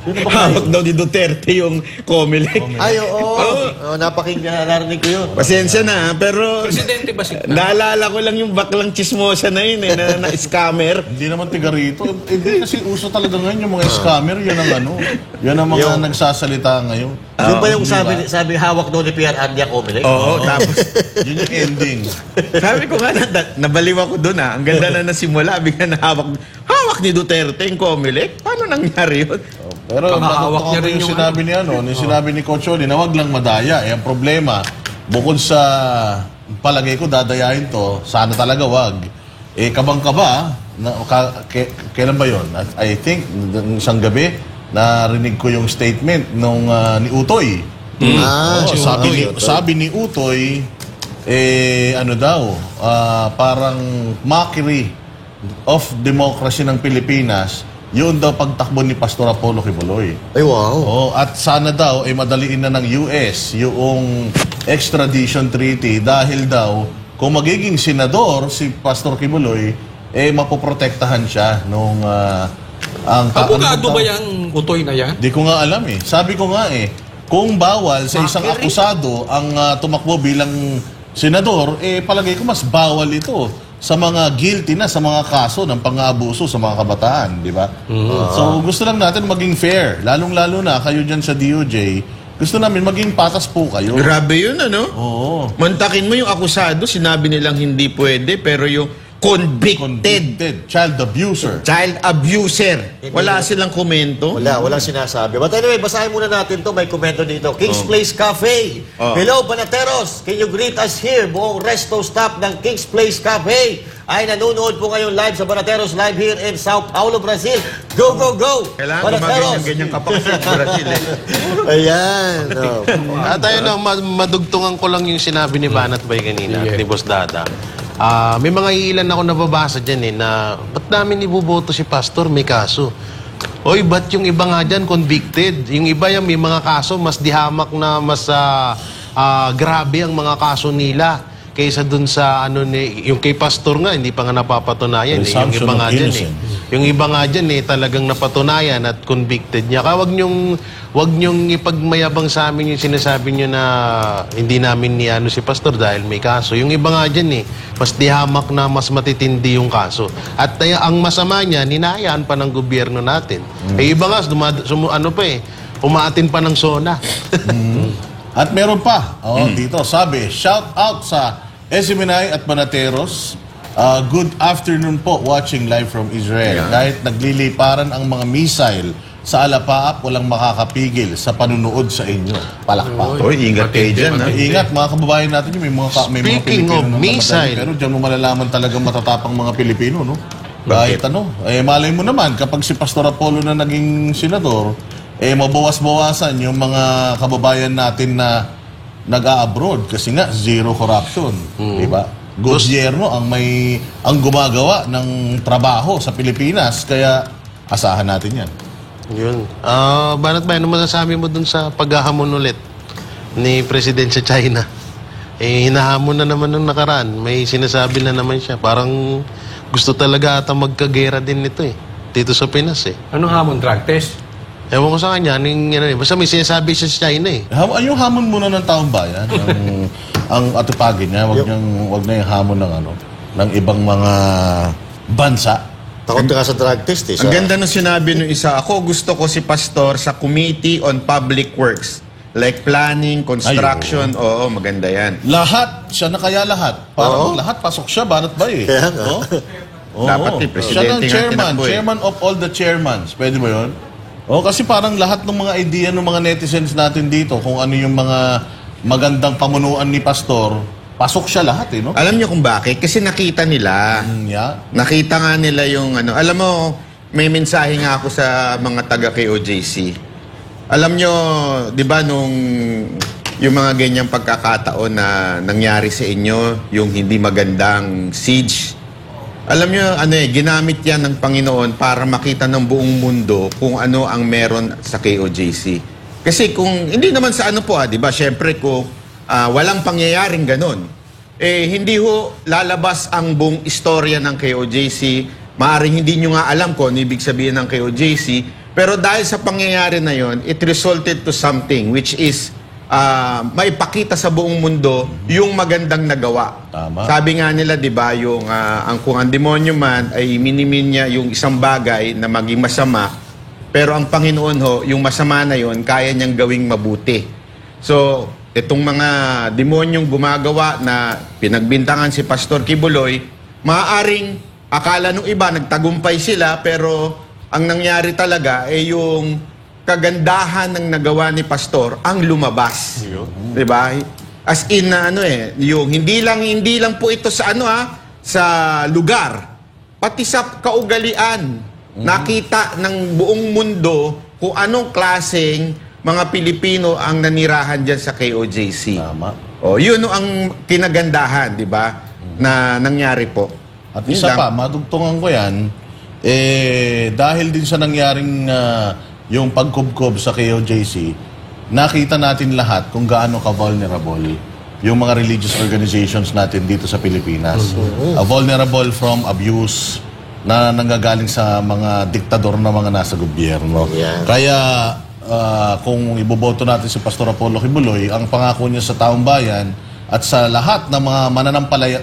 hawak daw ni Duterte yung Comelec. Ay, oo. Napakinggan, narinig ko yun. Pasensya na, pero Presidente ba si... naalala ko lang yung baklang chismosa na yun, na scammer. Hindi naman tiga rito. Hindi kasi uso talaga ngayon yung mga scammer. Yan ang ano. Yan ang mga nagsasalita ngayon. Yung ba yung Di ba? sabi hawak daw ni Pierre Andia Comelec? Oo, tapos Yun yung ending. sabi ko nga, nabaliw ako doon Ang ganda na nasimula, bigla na hawak ni Duterte yung Comelec. Paano nangyari yun? Pero Pakahawak niya natutuwa ko rin yung yung sinabi ni yung sinabi ni Coach Oli na wag lang madaya. Ang problema, bukod sa palagay ko dadayain to, sana talaga wag. Kabang-kaba, kailan ba yun? I think, isang gabi, narinig ko yung statement nung ni Utoy. Oo, sabi ni Utoy, ano daw, parang mockery of democracy ng Pilipinas, yun daw pagtakbo ni Pastor Apollo Kibuloy. Ay, wow. Oh, at sana daw madaliin na ng US yung extradition treaty dahil daw kung magiging senador si Pastor Kibuloy, mapoprotektahan siya nung Abogado ba yung utoy na yan? Di ko nga alam Sabi ko nga kung bawal sa isang akusado ang tumakbo bilang senador, palagay ko mas bawal ito sa mga guilty na sa mga kaso ng pang-aabuso sa mga kabataan, di ba? So gusto lang natin maging fair, lalong-lalo na kayo dyan sa DOJ, gusto namin maging patas po kayo. Grabe yun, Oo. Mantakin mo yung akusado, sinabi nilang hindi pwede, pero yung convicted child abuser. child abuser, wala silang komento. Walang sinasabi. But anyway, basahin muna natin to. May komento dito. King's Place Cafe. Hello, Banateros. Can you greet us here? Buong resto staff ng King's Place Cafe ay nanonood po ngayon live sa Banateros live here in Sao Paulo, Brazil. Go, go, go! Kailangan gumagay ng ganyang kapakasya sa Brazil Ayan. At ayun madugtungan ko lang yung sinabi ni Banat Bay kanina, at ni Boss Dada. May mga ilan ako nababasa dyan na ba't namin iboboto si Pastor, may kaso. Oy, ba't yung iba nga dyan convicted? Yung iba yan may mga kaso, mas dihamak na mas grabe ang mga kaso nila kaysa dun sa yung kay Pastor nga hindi pa nga napapatunayan yung iba nga dyan yung iba nga dyan talagang napatunayan at convicted niya. Kaya wag nyong ipagmayabang sa amin yung sinasabi nyo na hindi namin ni si Pastor dahil may kaso. Yung iba nga dyan mas dihamak na mas matitindi yung kaso. At ang masama niya, ninayaan pa ng gobyerno natin. Iba nga, umaatin pa ng SONA. At meron pa, dito, sabi, shout out sa Esiminay at Banateros. Good afternoon po, watching live from Israel. Kahit nagliliparan ang mga missile sa Alapaap, walang makakapigil sa panunood sa inyo. Palakpak. Oy, ingat kayo dyan, Ingat, mga kababayan natin, may mga Speaking Pilipino of na missile. namatay. Pero dyan mo malalaman talaga matatapang mga Pilipino, no? Kahit malay mo naman, kapag si Pastor Apollo na naging senador, mabawas-bawasan yung mga kababayan natin na nag-a-abroad kasi nga zero corruption, di ba? Gobyerno ang gumagawa ng trabaho sa Pilipinas, kaya asahan natin yan. Yun. Banat ba, ano masasabi mo dun sa paghahamon ulit ni President sa China? Hinahamon na naman nung nakaraan. May sinasabi na naman siya. Parang gusto talaga ata magkagera din nito dito sa Pinas Anong hamon? Drug test? Ewan ko sa kanya, basta may sinasabi siya sa China Yung hamon muna ng taong bayan, ang atupagin niya, wag na yung hamon ng ibang mga bansa. Takot ka sa drug test Ang ganda nung sinabi nung isa, ako gusto ko si Pastor sa Committee on Public Works. Like planning, construction, oo, maganda yan. Lahat, siya na kaya lahat. Parang lahat, pasok siya, banat ba Kaya nga. Dapat siya ng presidente nga tinakbo chairman of all the chairmans. Pwede ba yun? Kasi parang lahat ng mga idea ng mga netizens natin dito, kung ano yung mga magandang pamunuan ni Pastor, pasok siya lahat no? Alam niyo kung bakit? Kasi nakita nila. Nakita nga nila yung Alam mo, may mensahe nga ako sa mga taga KOJC. Alam niyo, di ba yung mga ganyang pagkakataon na nangyari sa inyo, yung hindi magandang siege, Alam nyo, ginamit yan ng Panginoon para makita ng buong mundo kung ano ang meron sa KOJC. Kasi kung, hindi naman sa di ba, syempre kung walang pangyayaring ganon, hindi ho lalabas ang buong istorya ng KOJC. Maaring hindi nyo nga alam kung ano ibig sabihin ng KOJC, pero dahil sa pangyayari na yon, it resulted to something which is maipakita sa buong mundo yung magandang nagawa. Tama. Sabi nga nila, di ba, yung kung ang demonyo man ay minimin niya yung isang bagay na maging masama, pero ang Panginoon ho, yung masama na yon, kaya niyang gawing mabuti. So, itong mga demonyong gumagawa na pinagbintangan si Pastor Kibuloy, maaaring akala nung iba nagtagumpay sila, pero ang nangyari talaga ay yung kagandahan ng nagawa ni Pastor ang lumabas. 'Di ba? As in yung hindi lang po ito sa sa lugar, pati sa kaugalian. Nakita ng buong mundo kung anong klaseng mga Pilipino ang nanirahan diyan sa KOJC. Tama. Yun ang kinagandahan, 'di ba? Na nangyari po. At isa pa, madugtungan ko yan, dahil din sa nangyaring yung pagkubkob sa KOJC, nakita natin lahat kung gaano ka-vulnerable yung mga religious organizations natin dito sa Pilipinas. Vulnerable from abuse na nanggagaling sa mga diktador na mga nasa gobyerno. Yeah. Kaya kung iboboto natin si Pastor Apollo Kibuloy, ang pangako niya sa taong bayan at sa lahat ng mga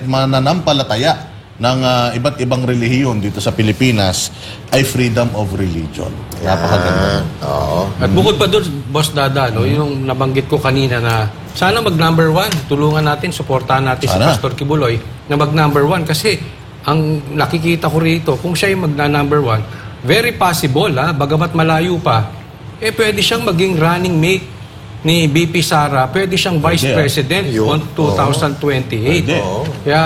mananampalataya ng iba't ibang relihiyon dito sa Pilipinas ay freedom of religion. Napakaganda. Oo. At bukod pa doon, Boss Dada, yung nabanggit ko kanina na sana mag-number 1, tulungan natin, suportahan natin si Sana. Pastor Kibuloy na mag-number 1 kasi ang nakikita ko rito, kung siya yung magna-number 1, very possible, bagamat malayo pa, pwede siyang maging running mate ni BP Sara, pwede siyang Vice President on 2028. Pwede. Kaya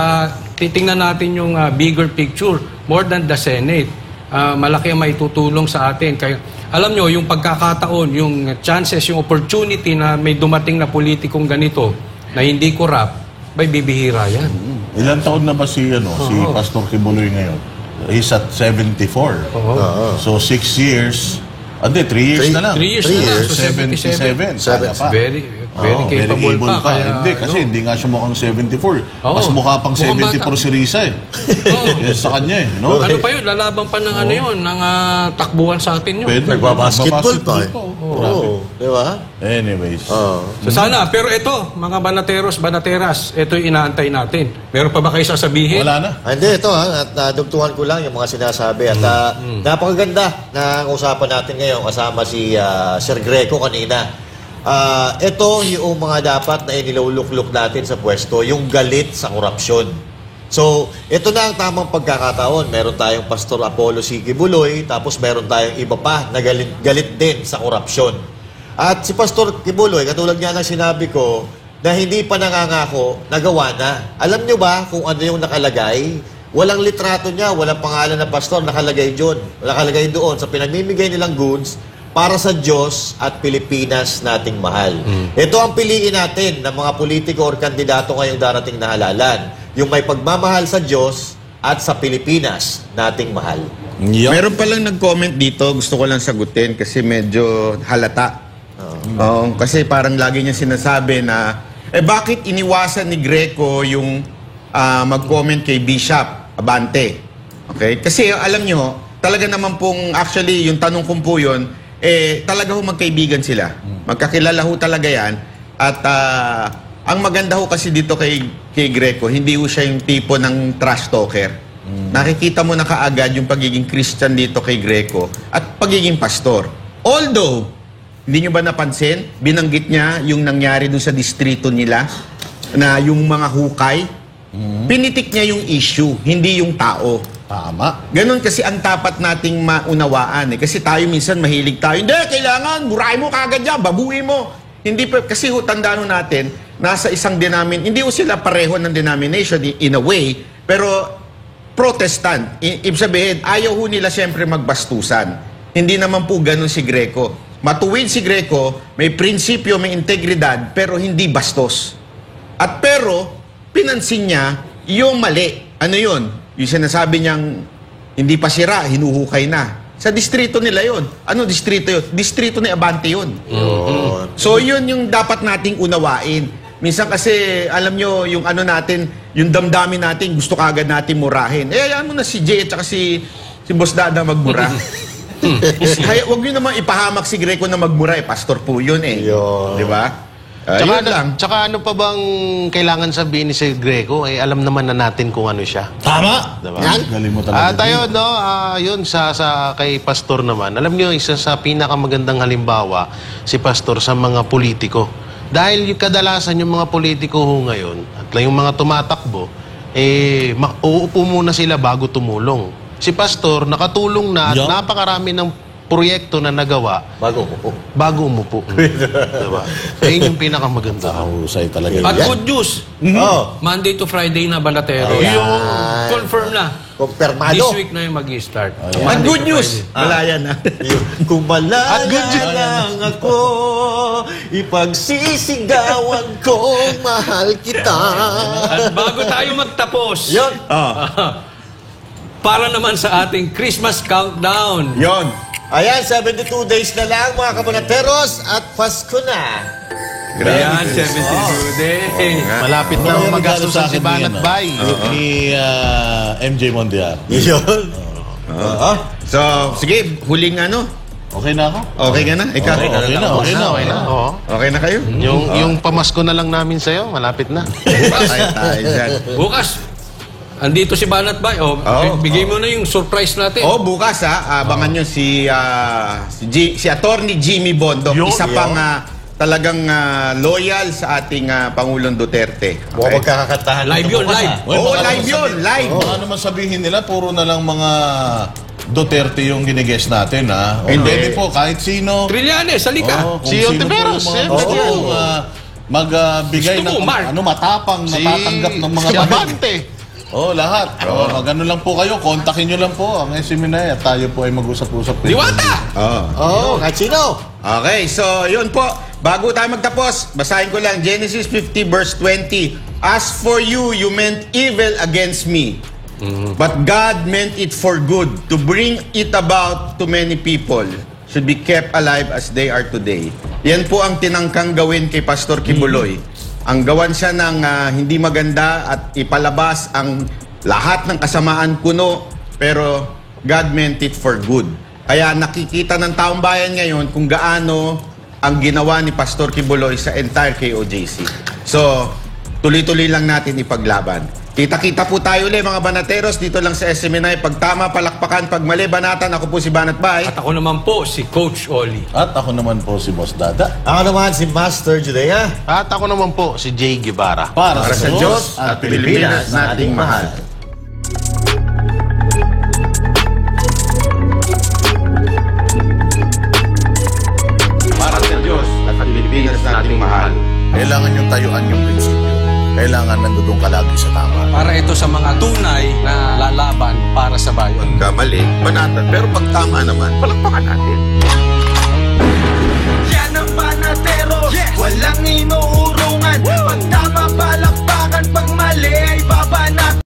titingnan natin yung bigger picture, more than the Senate. Malaki ang maitutulong sa atin. Kaya, alam nyo, yung pagkakataon, yung chances, yung opportunity na may dumating na politikong ganito na hindi corrupt, may bibihira yan. Ilang taon na ba si Pastor Kibuloy ngayon? He's at 74. So 6 years, 3 years na lang. 3 years na lang. So 77. Kaya pa. Very capable pa. Kaya, Hindi, kasi hindi nga siya mukhang 74. Mas mukha pang Mukhang 74 bata. si Risa Yes, sa kanya no? Ano pa yun? Lalaban pa ng ng takbuhan sa atin yun. Pwede. Nagbabasketball pa eh. Grabe. Oo. Di ba? Anyways. So sana, pero ito, mga banateras, ito yung inaantay natin. Meron pa ba kayo sasabihin? Wala na. Hindi, ito at dugtungan ko lang yung mga sinasabi at napakaganda na ang usapan natin ngayon kasama si Sir Greco kanina. Ito yung mga dapat na inilulukluk natin sa pwesto, yung galit sa korupsyon. So, ito na ang tamang pagkakataon. Meron tayong Pastor Apollo C. Kibuloy, tapos meron tayong iba pa na galit din sa korupsyon. At si Pastor Kibuloy, katulad nga ng sinabi ko, na hindi pa nangangako, nagawa na. Alam nyo ba kung ano yung nakalagay? Walang litrato niya, walang pangalan ng pastor nakalagay doon sa pinamimigay nilang goods para sa Diyos at Pilipinas nating mahal. Ito ang piliin natin ng mga politiko or kandidato ngayong darating na halalan. Yung may pagmamahal sa Diyos at sa Pilipinas nating mahal. Meron palang nag-comment dito, gusto ko lang sagutin kasi medyo halata. Kasi parang lagi niya sinasabi na, bakit iniwasan ni Greco yung mag-comment kay Bishop Abante? Okay? Kasi alam nyo, talaga naman pong, actually, yung tanong kong po yun, talaga ho magkaibigan sila. Magkakilala ho talaga yan. At ang maganda ho kasi dito kay Greco, hindi ho siya yung tipo ng trash talker. Nakikita mo na kaagad yung pagiging Christian dito kay Greco at pagiging pastor. Although, hindi nyo ba napansin, binanggit niya yung nangyari dun sa distrito nila na yung mga hukay, pinitik niya yung issue, hindi yung tao. Tama. Ganon kasi ang tapat nating maunawaan. Kasi tayo minsan mahilig tayo, hindi, kailangan, buray mo kagad yan, babuhin mo. Hindi pa, kasi tandaan natin, nasa isang hindi ho sila pareho ng denomination in a way, pero Protestant. Ibig sabihin, ayaw ho nila siyempre magbastusan. Hindi naman po ganon si Greco. Matuwid si Greco, may prinsipyo, may integridad, pero hindi bastos. At pero, pinansin niya yung mali. Ano yun? yung sinasabi niyang hindi pa sira, hinuhukay na. Sa distrito nila yon. Ano distrito yun? Distrito ni Abante yun. So yun yung dapat nating unawain. Minsan kasi, alam nyo, yung ano natin, yung damdamin natin, gusto kagad natin murahin. Ayan mo na si Jay at saka si Boss Dada magmura. Kaya wag nyo naman ipahamak si Greco na magmura. Pastor po yun eh. Yun. Di ba? Yun lang. Tsaka ano pa bang kailangan sabihin ni Sir Greco? Alam naman na natin kung ano siya. Tama! Diba? Galing mo talaga. Tayo, no, yun, sa kay Pastor naman. Alam niyo, isa sa pinakamagandang halimbawa, si Pastor sa mga politiko. Dahil yung kadalasan yung mga politiko ho ngayon, at yung mga tumatakbo, uupo muna sila bago tumulong. Si Pastor, nakatulong na at Yeah. napakarami ng proyekto na nagawa Bago umupo. Diba? Ayun yung pinakamaganda. Husay talaga. At good news, Oh, Monday to Friday na Banatero. Ayan. Confirm na. kumpirmado. This week na yung mag-i-start. At Monday good to news, Friday. malaya na. Kung malaya At good news. lang ako, ipagsisigawan kong mahal kita. At bago tayo magtapos, Yun. para naman sa ating Christmas countdown. Yon. Ayan, 72 days na lang mga kabanateros at Pasko na. Ayan, 72 days. Malapit na Ano yung magastos regalo sa si akin Banat ni, ano? Bay. Ni MJ Mondial. Yun. So, sige, huling ano? Okay na ako? Okay ka na? Ikaw? Okay na. Okay na. Oo. Okay na kayo? Yung pamasko na lang namin sa'yo, malapit na. Tayo dyan. Bukas, andito si Banat Bay. Bigay mo na yung surprise natin. Bukas abangan nyo si Attorney Jimmy Bondo. Isa pang talagang loyal sa ating Pangulong Duterte. Mukhang magkakakantahan. Live yun, live. Live yun, live. Baka naman sabihin nila, puro na lang mga Duterte yung ginigest natin, ha? O Hindi. pwede po, kahit sino. Trillanes, halika. Kung Si sino po Ontiveros, yung mga eh, gusto yan. magbigay Gusto ng mo, Mark? matapang na tatanggap ng mga Si Abante. lahat. Ganun lang po kayo, kontakin nyo lang po ang SMNI at tayo po ay mag-usap-usap. Diwata! Kahit sino. Okay, so yun po. Bago tayo magtapos, basahin ko lang Genesis 50 verse 20. As for you, you meant evil against me. But God meant it for good, to bring it about to many people should be kept alive as they are today. Yan po ang tinangkang gawin kay Pastor Kibuloy. Ang gawan siya ng hindi maganda at ipalabas ang lahat ng kasamaan kuno, pero God meant it for good. Kaya nakikita ng taong bayan ngayon kung gaano ang ginawa ni Pastor Kibuloy sa entire KOJC. So, tuloy-tuloy lang natin ipaglaban. Kita-kita po tayo ulit mga banateros dito lang sa SMNI. Pag tama, palakpakan. Pag mali, banatan. Ako po si Banat Bay. At ako naman po, si Coach Oli. At ako naman po si Boss Dada. Ako naman si Master Judea. At ako naman po, si Jay Guevara. Para Sa Diyos at Pilipinas nating mahal. Para sa Diyos at Pilipinas nating mahal. Kailangan yung tayuan yung prinsipyo. Kailangan nandun ka lagi sa tama. Para ito sa mga tunay na lalaban para sa bayan. Pagkamali, banatan. Pero pag tama naman, palakpakan natin. Yan ang Banatero, walang inuurungan. Pag tama palakpakan, pag mali ay babanat.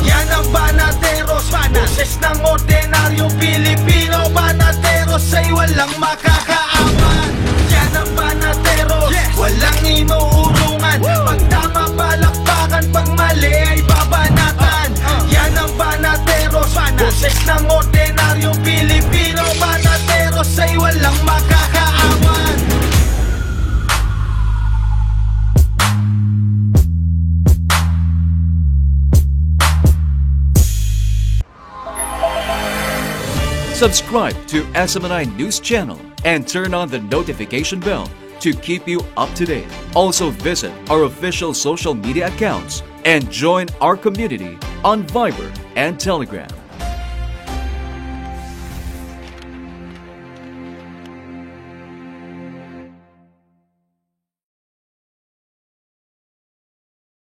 Yan ang Banateros, boses ng ordinaryong Pilipino. Banateros ay walang makakaawan. Yan ang Banateros, walang inuurungan. Pag tama palakpakan, pag mali ay babanatan. Yan ang Banateros, boses ng ordinaryong Pilipino. Banateros ay walang makakaawan. Subscribe to SMNI News Channel and turn on the notification bell to keep you up to date. Also visit our official social media accounts and join our community on Viber and Telegram.